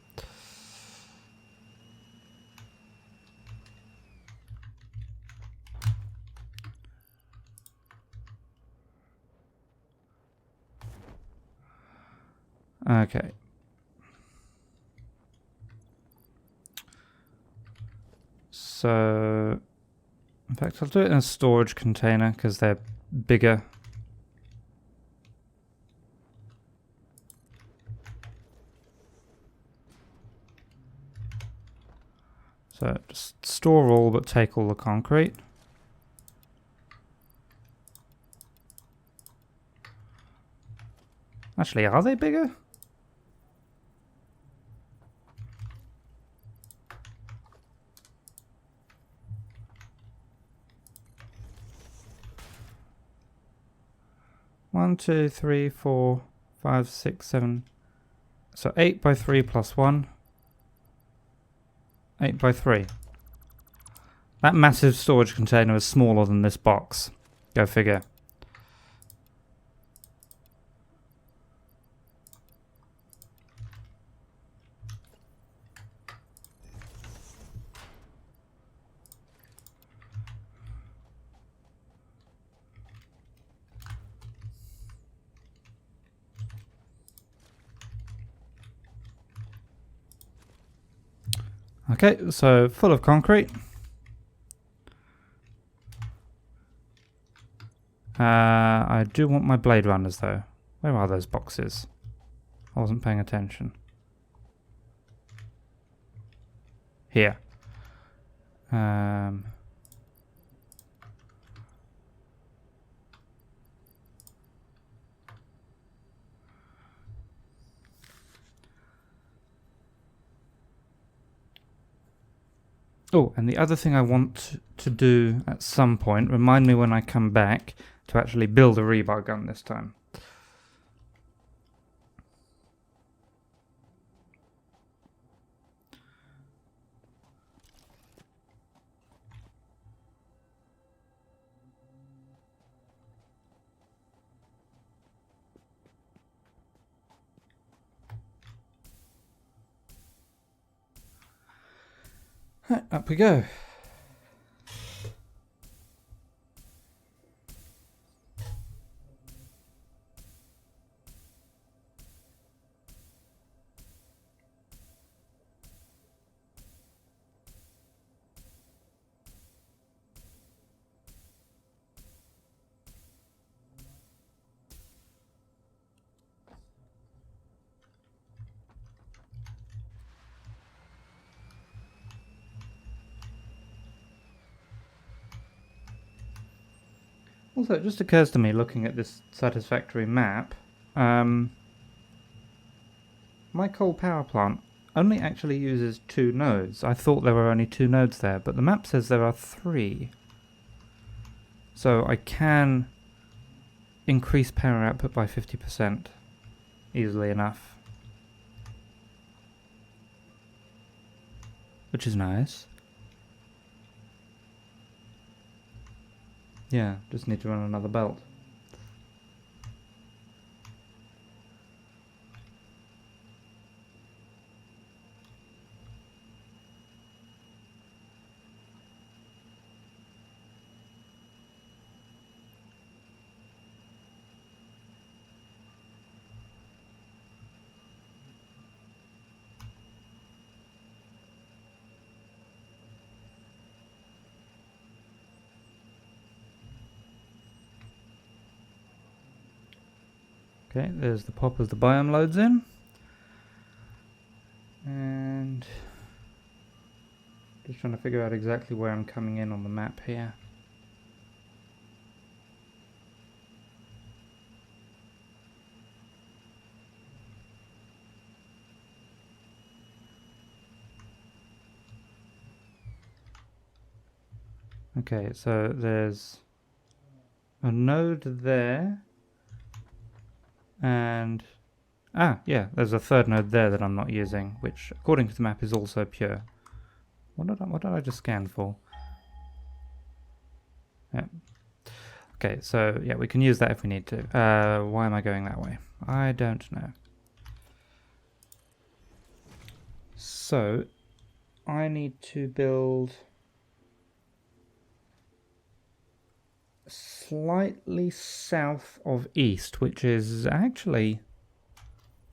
Speaker 1: Okay. So, in fact, I'll do it in a storage container because they're bigger. So, just store all but take all the concrete. Actually, are they bigger? One, two, three, 4, 5, 6, 7. So 8 by 3 plus 1. 8 by 3. That massive storage container is smaller than this box. Go figure. Okay, so full of concrete. I do want my blade runners though. Where are those boxes? I wasn't paying attention. Here. Oh, and the other thing I want to do at some point, remind me when I come back, to actually build a rebar gun this time. Right, up we go. Also, it just occurs to me, looking at this Satisfactory map, my coal power plant only actually uses 2 nodes. I thought there were only 2 nodes there, but the map says there are 3. So I can increase power output by 50% easily enough. Which is nice. Yeah, just need to run another belt. Okay, there's the pop as the biome loads in. And just trying to figure out exactly where I'm coming in on the map here. Okay, so there's a node there. And yeah, there's a 3rd node there that I'm not using, which according to the map is also pure. What did I just scan for? Yeah. Okay, so yeah, we can use that if we need to. Why am I going that way? I don't know. So I need to build slightly south of east, which is actually,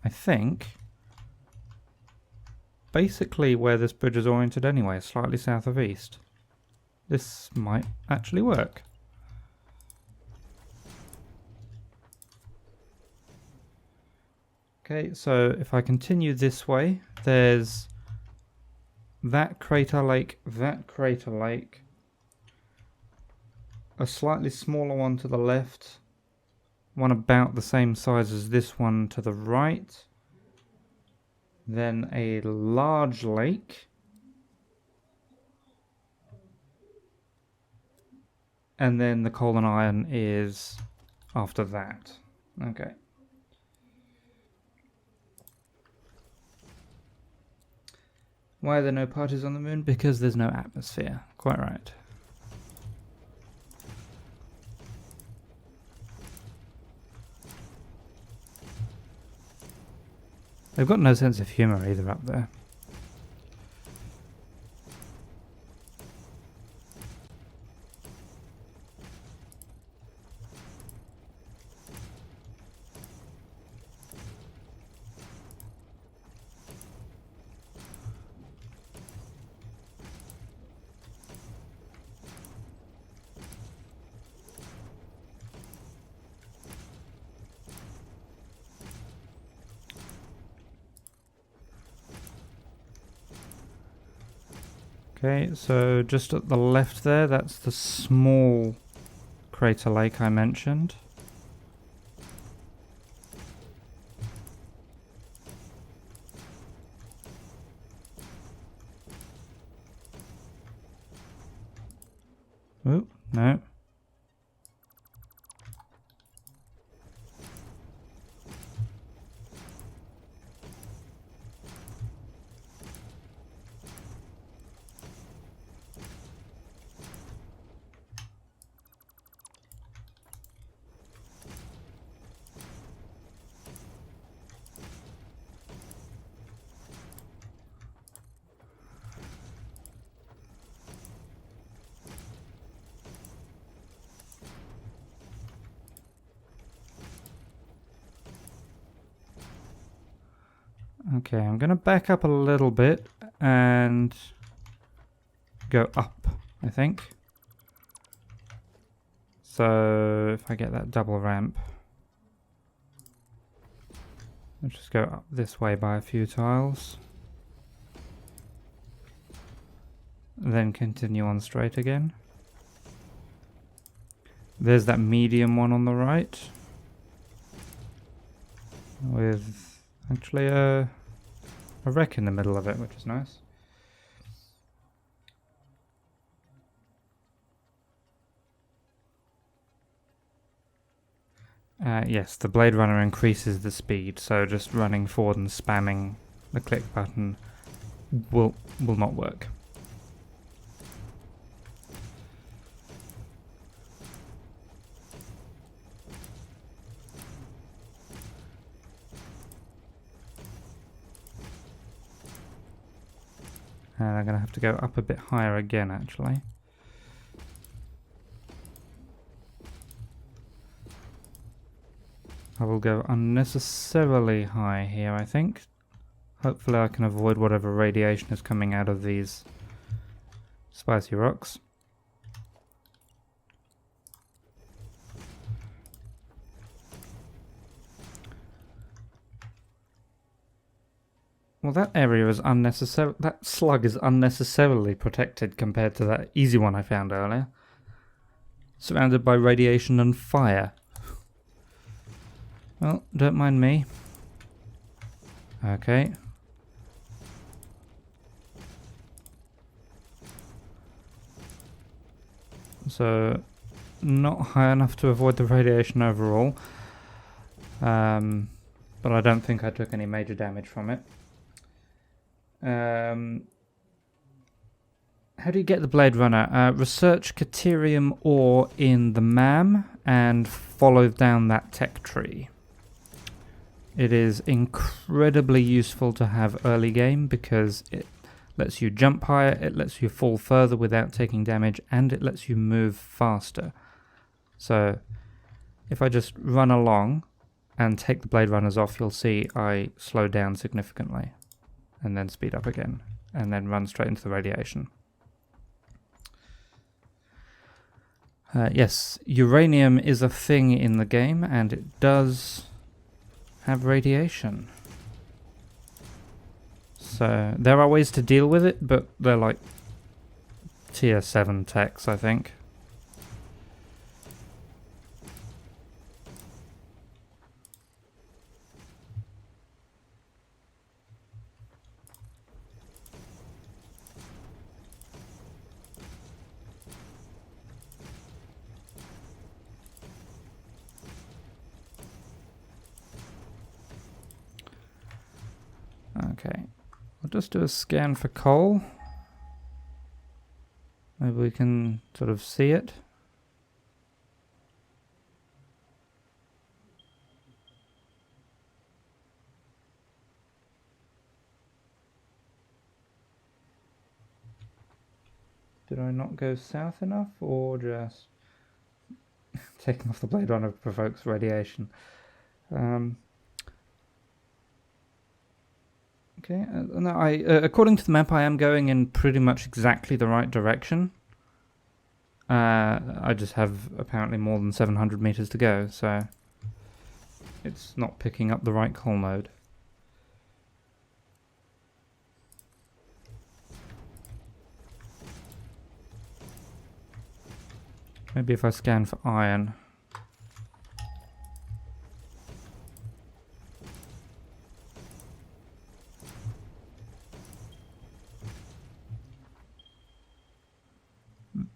Speaker 1: I think, basically where this bridge is oriented anyway, slightly south of east. This might actually work. Okay, so if I continue this way, there's that crater lake, a slightly smaller one to the left, one about the same size as this one to the right, then a large lake, and then the coal and iron is after that. Okay. Why are there no parties on the moon? Because there's no atmosphere. Quite right. They've got no sense of humour either up there. Okay, so just at the left there, that's the small crater lake I mentioned. Oh, no. Okay, I'm going to back up a little bit and go up, I think. So if I get that double ramp, I'll just go up this way by a few tiles. Then continue on straight again. There's that medium one on the right. With actually a wreck in the middle of it, which is nice. Yes, the Blade Runner increases the speed, so just running forward and spamming the click button will not work. And I'm going to have to go up a bit higher again, actually. I will go unnecessarily high here, I think. Hopefully I can avoid whatever radiation is coming out of these spicy rocks. Well, that area is unnecessary. That slug is unnecessarily protected compared to that easy one I found earlier. Surrounded by radiation and fire. Well, don't mind me. Okay. So, not high enough to avoid the radiation overall. But I don't think I took any major damage from it. How do you get the Blade Runner? Research Caterium ore in the MAM and follow down that tech tree. It is incredibly useful to have early game because it lets you jump higher, it lets you fall further without taking damage, and it lets you move faster. So if I just run along and take the Blade Runners off, you'll see I slow down significantly and then speed up again and then run straight into the radiation. Yes, uranium is a thing in the game and it does have radiation. So there are ways to deal with it, but they're like tier 7 techs, I think. Okay, I'll just do a scan for coal. Maybe we can sort of see it. Did I not go south enough, or just taking off the Blade Runner provokes radiation? Okay, no, according to the map, I am going in pretty much exactly the right direction. I just have apparently more than 700 meters to go, so it's not picking up the right coal mode. Maybe if I scan for iron.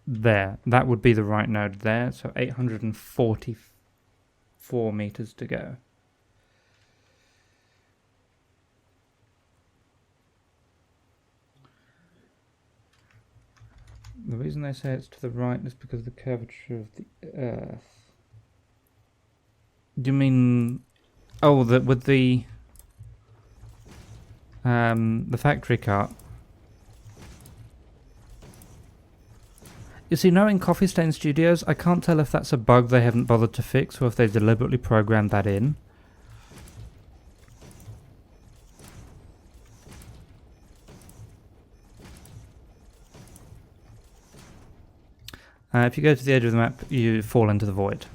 Speaker 1: There, that would be the right node there, so 844 meters to go. The reason they say it's to the right is because of the curvature of the Earth. Do you mean... Oh, with the factory cart? You see, knowing Coffee Stain Studios, I can't tell if that's a bug they haven't bothered to fix or if they deliberately programmed that in. If you go to the edge of the map, you fall into the void.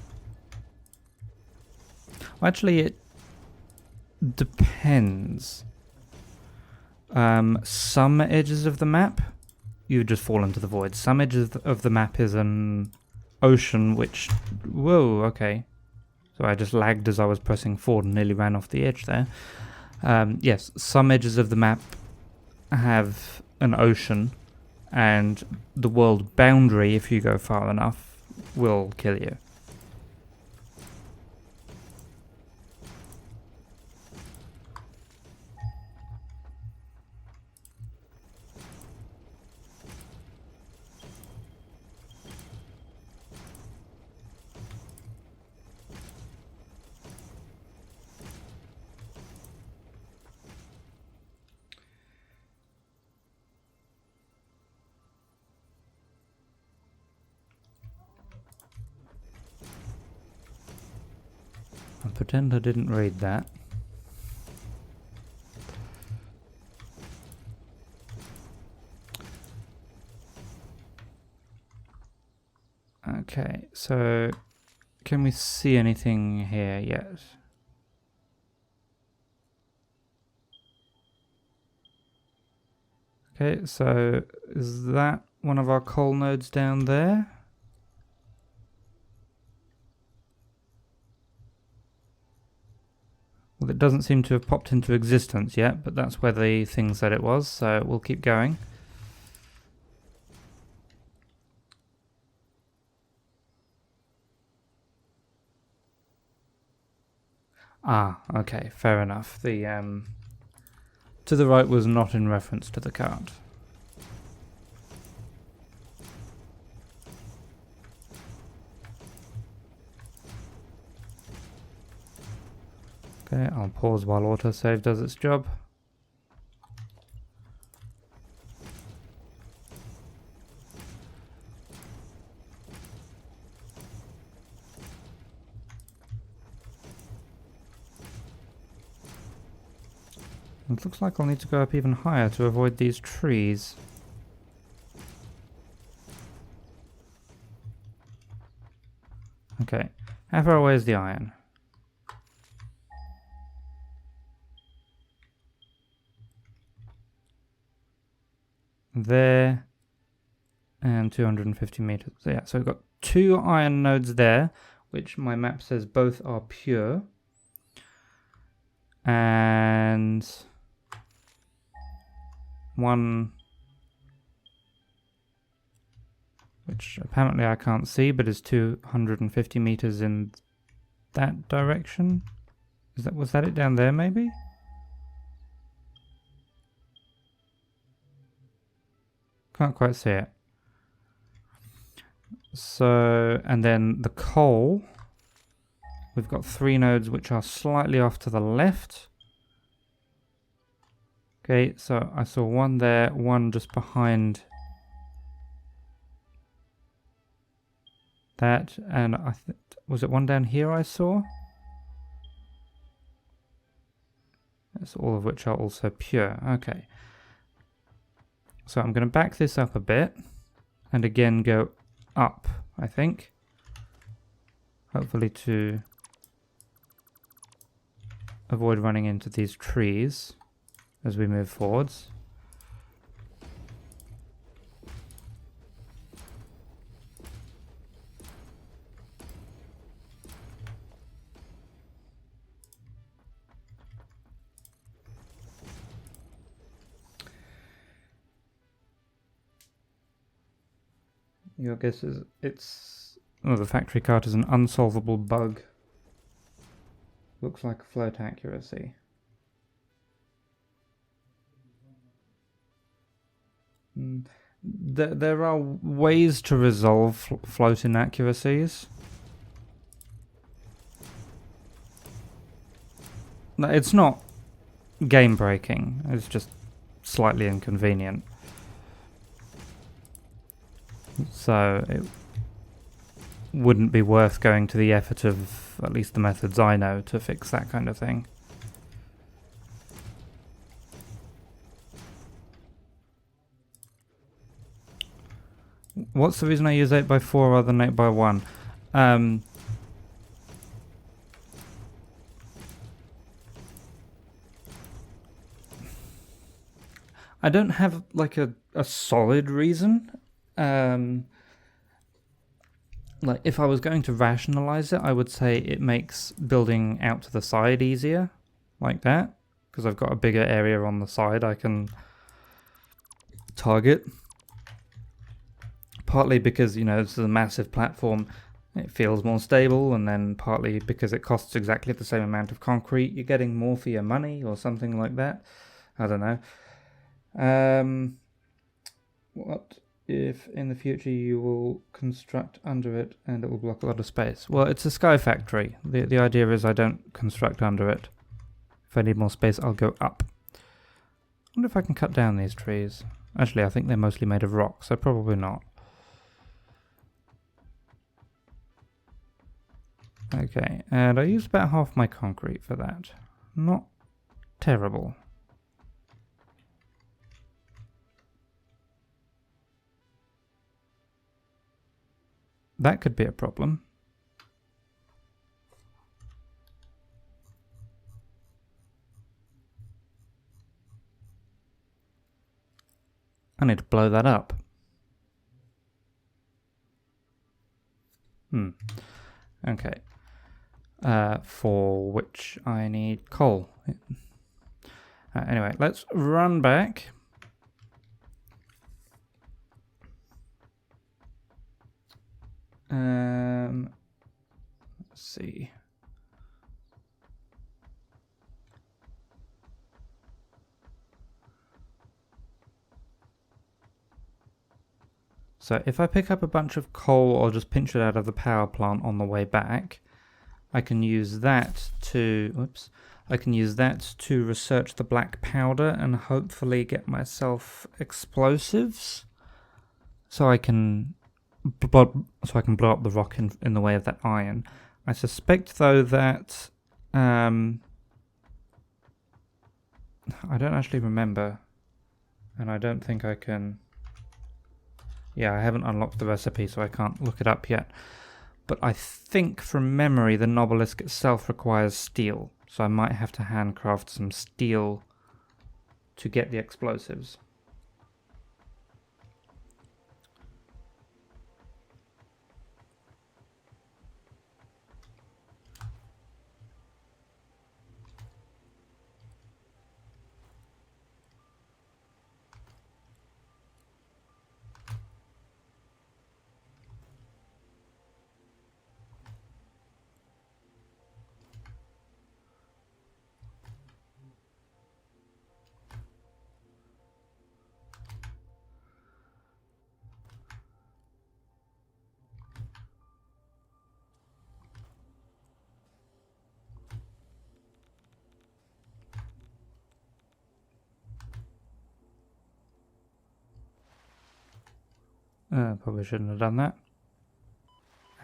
Speaker 1: Well, actually, it depends. Some edges of the map, you just fall into the void. Some edges of the map is an ocean, which... Whoa, okay. So I just lagged as I was pressing forward and nearly ran off the edge there. Yes, some edges of the map have an ocean, and the world boundary, if you go far enough, will kill you. I'll pretend I didn't read that. Okay, so can we see anything here yet? Okay, so is that one of our coal nodes down there? Well, it doesn't seem to have popped into existence yet, but that's where the thing said it was, so we'll keep going. Ah, okay, fair enough. The to the right was not in reference to the card. Okay, I'll pause while autosave does its job. It looks like I'll need to go up even higher to avoid these trees. Okay, how far away is the iron? There, and 250 meters. So yeah, so we've got 2 iron nodes there, which my map says both are pure. And 1, which apparently I can't see, but is 250 meters in that direction. Was that it down there maybe? Can't quite see it. So, and then the coal, we've got 3 nodes which are slightly off to the left. Okay, so I saw 1 there, 1 just behind that, and was it 1 down here I saw? That's all of which are also pure. Okay. So I'm going to back this up a bit, and again go up, I think. Hopefully to avoid running into these trees as we move forwards. Your guess is the factory cart is an unsolvable bug. Looks like float accuracy. There are ways to resolve float inaccuracies. No, it's not game breaking, it's just slightly inconvenient. So it wouldn't be worth going to the effort of, at least the methods I know, to fix that kind of thing. What's the reason I use 8x4 rather than 8x1? I don't have like a solid reason. Like if I was going to rationalize it, I would say it makes building out to the side easier, like that, because I've got a bigger area on the side I can target. Partly because, you know, this is a massive platform, it feels more stable, and then partly because it costs exactly the same amount of concrete, you're getting more for your money or something like that. I don't know. What if in the future you will construct under it and it will block a lot of space? Well, it's a sky factory. The idea is I don't construct under it. If I need more space, I'll go up. I wonder if I can cut down these trees. Actually, I think they're mostly made of rock, so probably not. Okay, and I used about half my concrete for that. Not terrible. That could be a problem. I need to blow that up. Okay. For which I need coal. Anyway, let's run back. Let's see. So if I pick up a bunch of coal or just pinch it out of the power plant on the way back, I can use that to, I can use that to research the black powder and hopefully get myself explosives, so I can blow up the rock in the way of that iron. I suspect though that I don't actually remember, and I don't think I can. Yeah, I haven't unlocked the recipe, so I can't look it up yet. But I think from memory the Nobelisk itself requires steel, so I might have to handcraft some steel to get the explosives. Probably shouldn't have done that.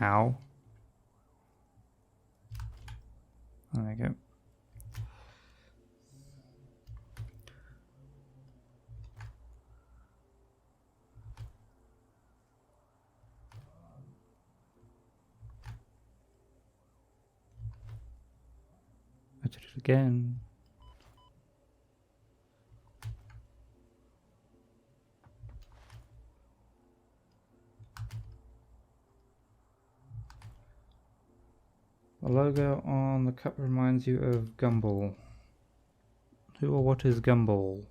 Speaker 1: Ow. There we go. I did it again. The logo on the cup reminds you of Gumball. Who or what is Gumball?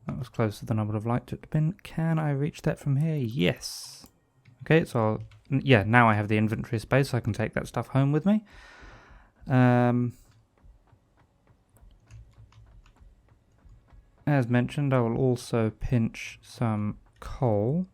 Speaker 1: That was closer than I would have liked it to have been. Can I reach that from here? Yes. Okay, so yeah, now I have the inventory space, so I can take that stuff home with me. As mentioned, I will also pinch some coal.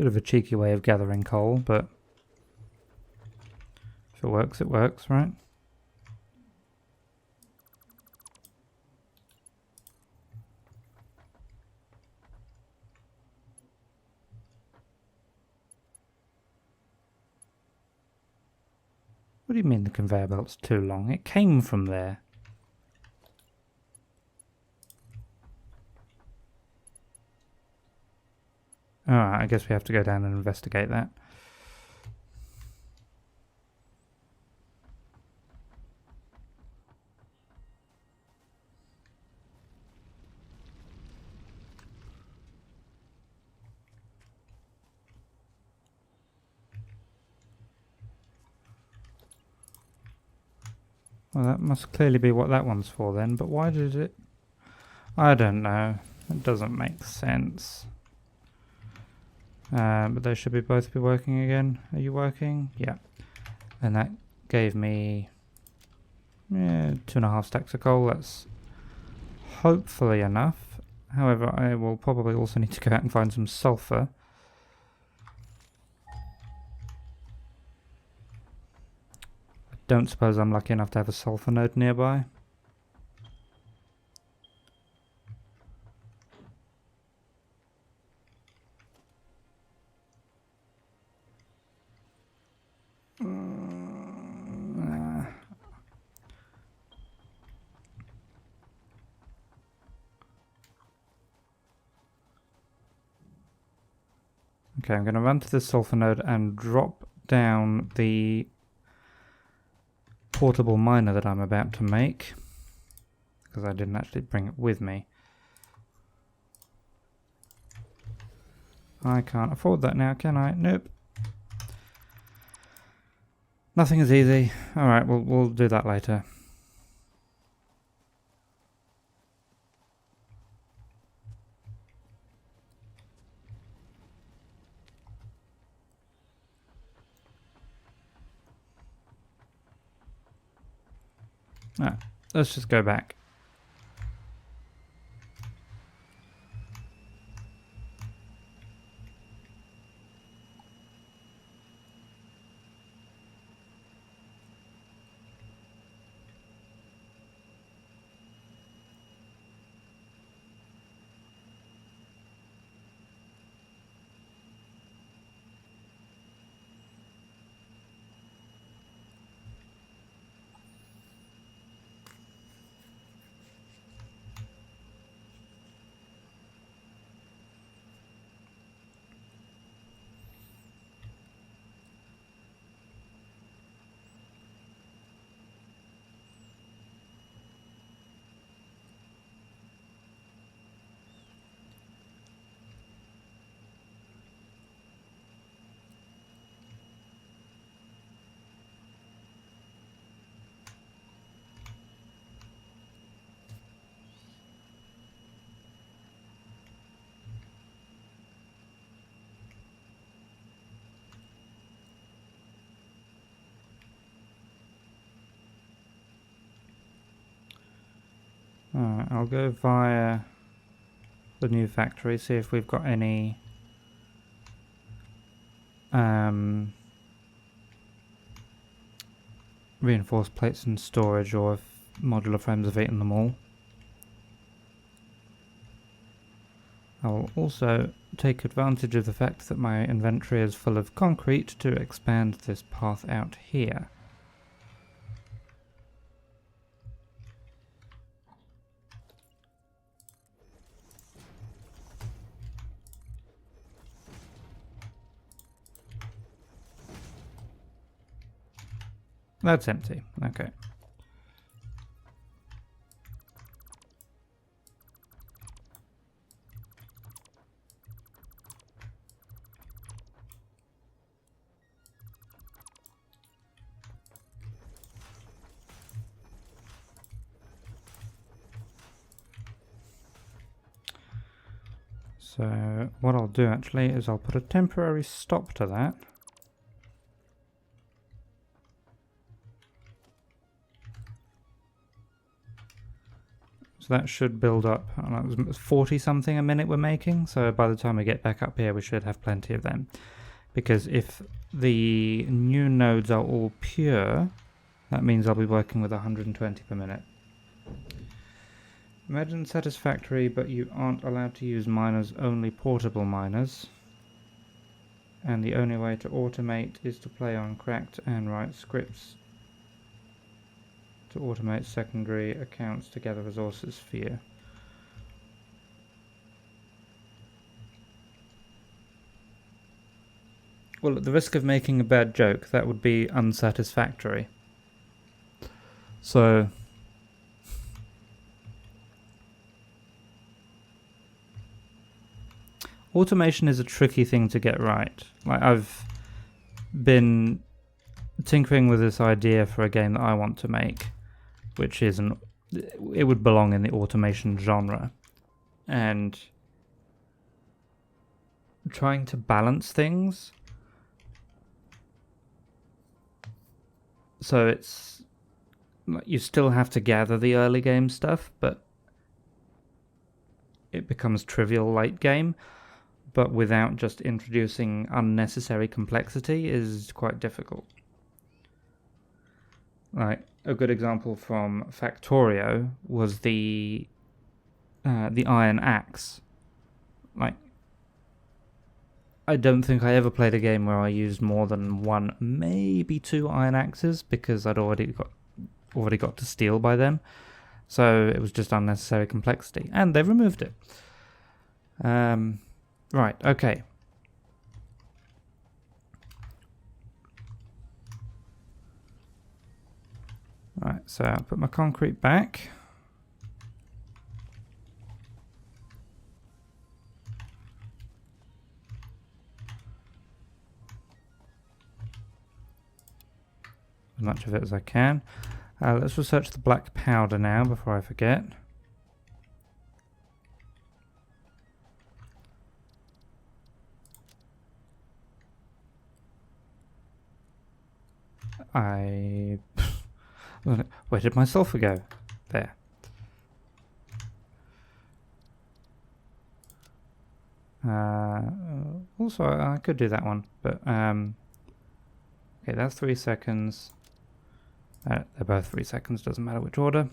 Speaker 1: Bit of a cheeky way of gathering coal, but if it works, right? What do you mean the conveyor belt's too long? It came from there. Alright, I guess we have to go down and investigate that. Well, that must clearly be what that one's for then, but why did it... I don't know. It doesn't make sense. But they should both be working again. Are you working? Yeah. And that gave me 2.5 stacks of coal. That's hopefully enough. However, I will probably also need to go out and find some sulfur. I don't suppose I'm lucky enough to have a sulfur node nearby. Okay, I'm going to run to the sulfur node and drop down the portable miner that I'm about to make, because I didn't actually bring it with me. I can't afford that now, can I? Nope. Nothing is easy. Alright, we'll do that later. Alright, let's just go back. Alright, I'll go via the new factory, see if we've got any reinforced plates in storage, or if modular frames have eaten them all. I'll also take advantage of the fact that my inventory is full of concrete to expand this path out here. That's empty. Okay. So what I'll do actually is I'll put a temporary stop to that. So that should build up. It was 40 something a minute we're making. So by the time we get back up here, we should have plenty of them. Because if the new nodes are all pure, that means I'll be working with 120 per minute. Imagine Satisfactory, but you aren't allowed to use miners, only portable miners. And the only way to automate is to play on cracked and write scripts to automate secondary accounts to gather resources for you. Well, at the risk of making a bad joke, that would be unsatisfactory. So automation is a tricky thing to get right. Like, I've been tinkering with this idea for a game that I want to make, which is it would belong in the automation genre, and trying to balance things so it's you still have to gather the early game stuff, but it becomes trivial late game, but without just introducing unnecessary complexity is quite difficult. Like, a good example from Factorio was the iron axe. Like, I don't think I ever played a game where I used more than one, maybe two iron axes, because I'd already got to steel by then. So it was just unnecessary complexity, and they removed it. Right, okay. Right, so I'll put my concrete back. As much of it as I can. Let's research the black powder now before I forget. Where did my sulfur go? There. Also, I could do that one, but okay, that's 3 seconds. They're both 3 seconds, doesn't matter which order.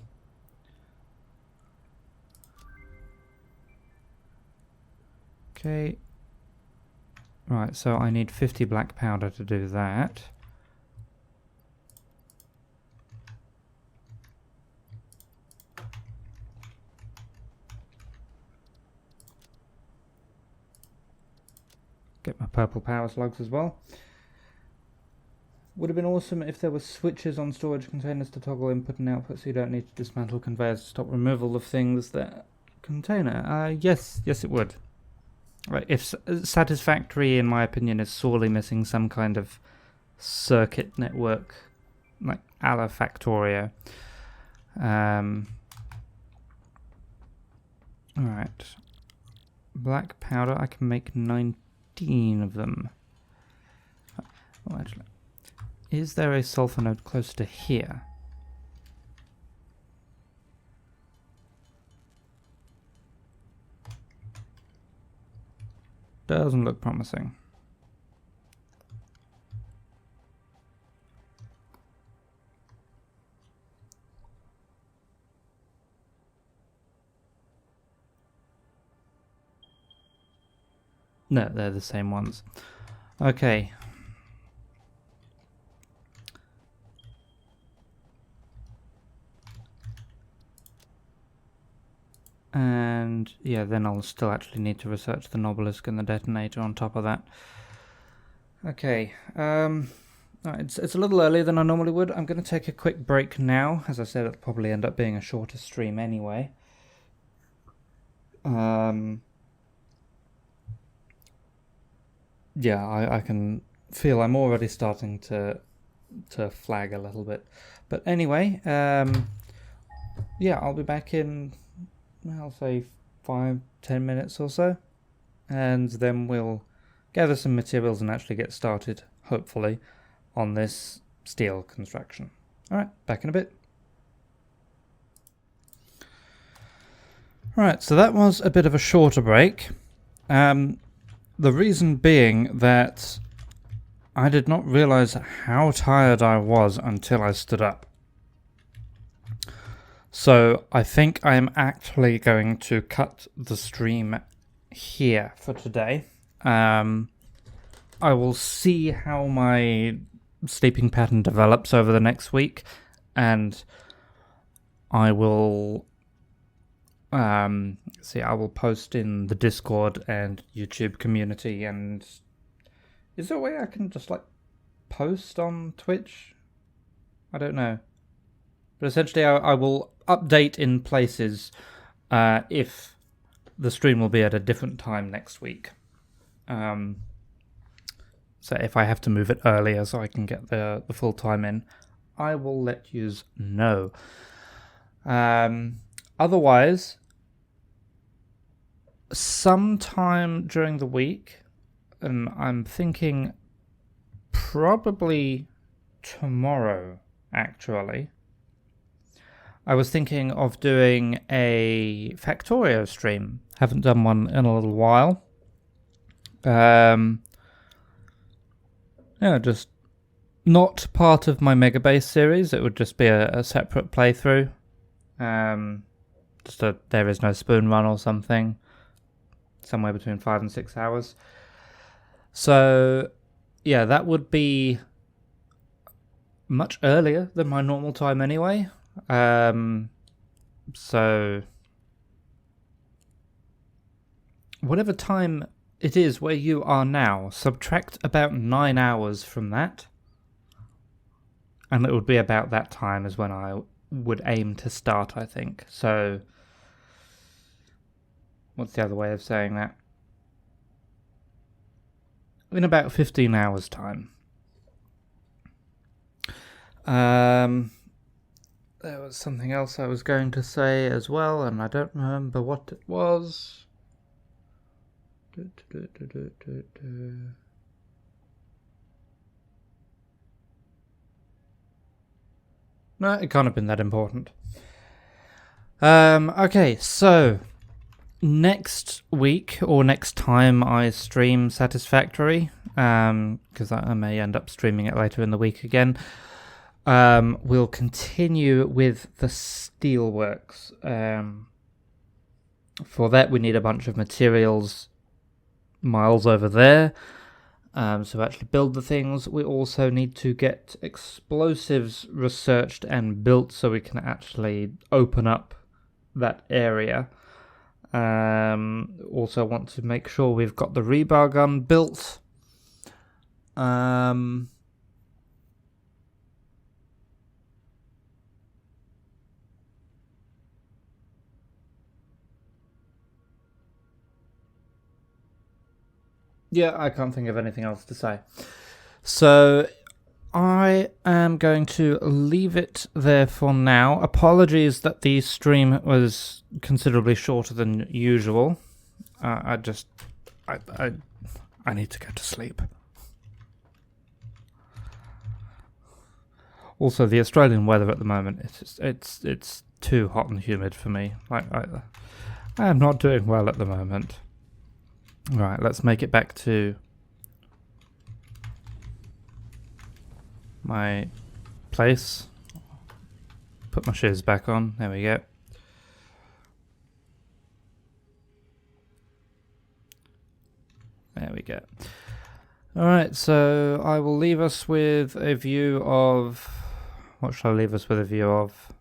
Speaker 1: Okay. Right, so I need 50 black powder to do that. Get my purple power slugs as well. Would have been awesome if there were switches on storage containers to toggle input and output, so you don't need to dismantle conveyors to stop removal of things that container. Yes, it would. Right, if Satisfactory, in my opinion, is sorely missing some kind of circuit network, like a la Factorio. Alright. Black powder, I can make 19 of them. Oh, actually. Is there a sulfur node close to here? Doesn't look promising. No, they're the same ones. Okay. And yeah, then I'll still actually need to research the Nobelisk and the detonator on top of that. Okay, it's a little earlier than I normally would. I'm going to take a quick break now. As I said, it'll probably end up being a shorter stream anyway. Yeah, I can feel I'm already starting to flag a little bit. But anyway, yeah, I'll be back in, I'll say 5-10 minutes or so, and then we'll gather some materials and actually get started, hopefully, on this steel construction. Alright, back in a bit. Right, so that was a bit of a shorter break. The reason being that I did not realize how tired I was until I stood up. So I think I am actually going to cut the stream here for today. I will see how my sleeping pattern develops over the next week, and I will I will post in the Discord and YouTube community. And is there a way I can just like post on Twitch? I don't know, but essentially I will update in places if the stream will be at a different time next week. So if I have to move it earlier so I can get the full time in, I will let yous know. Otherwise, sometime during the week, and I'm thinking probably tomorrow, actually, I was thinking of doing a Factorio stream. Haven't done one in a little while. Just not part of my Mega Base series. It would just be a separate playthrough. Just a There Is No Spoon run or something. Somewhere between 5 and 6 hours. So, yeah, that would be much earlier than my normal time anyway. So, whatever time it is where you are now, subtract about 9 hours from that, and it would be about that time is when I would aim to start, I think. So, what's the other way of saying that? In about 15 hours' time. There was something else I was going to say as well, and I don't remember what it was. No, it can't have been that important. Okay, so next week or next time I stream Satisfactory, because I may end up streaming it later in the week again, we'll continue with the steelworks. For that we need a bunch of materials miles over there. So actually build the things. We also need to get explosives researched and built so we can actually open up that area. Also want to make sure we've got the rebar gun built. Yeah, I can't think of anything else to say. So I am going to leave it there for now. Apologies that the stream was considerably shorter than usual. I need to go to sleep. Also, the Australian weather at the moment, it's too hot and humid for me. I am not doing well at the moment. Right, let's make it back to my place. Put my shoes back on. There we go. There we go. Alright, so I will leave us with a view of... What shall I leave us with a view of?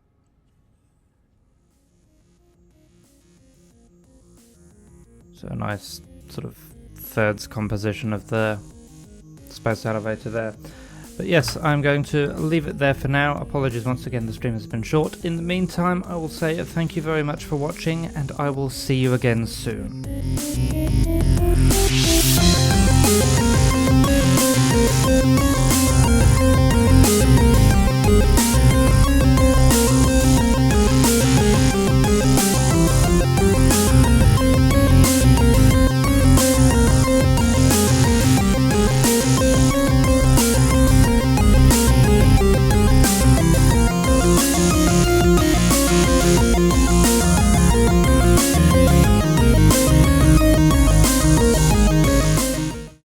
Speaker 1: So a nice sort of thirds composition of the space elevator there. But yes, I'm going to leave it there for now. Apologies once again, the stream has been short. In the meantime, I will say thank you very much for watching, and I will see you again soon.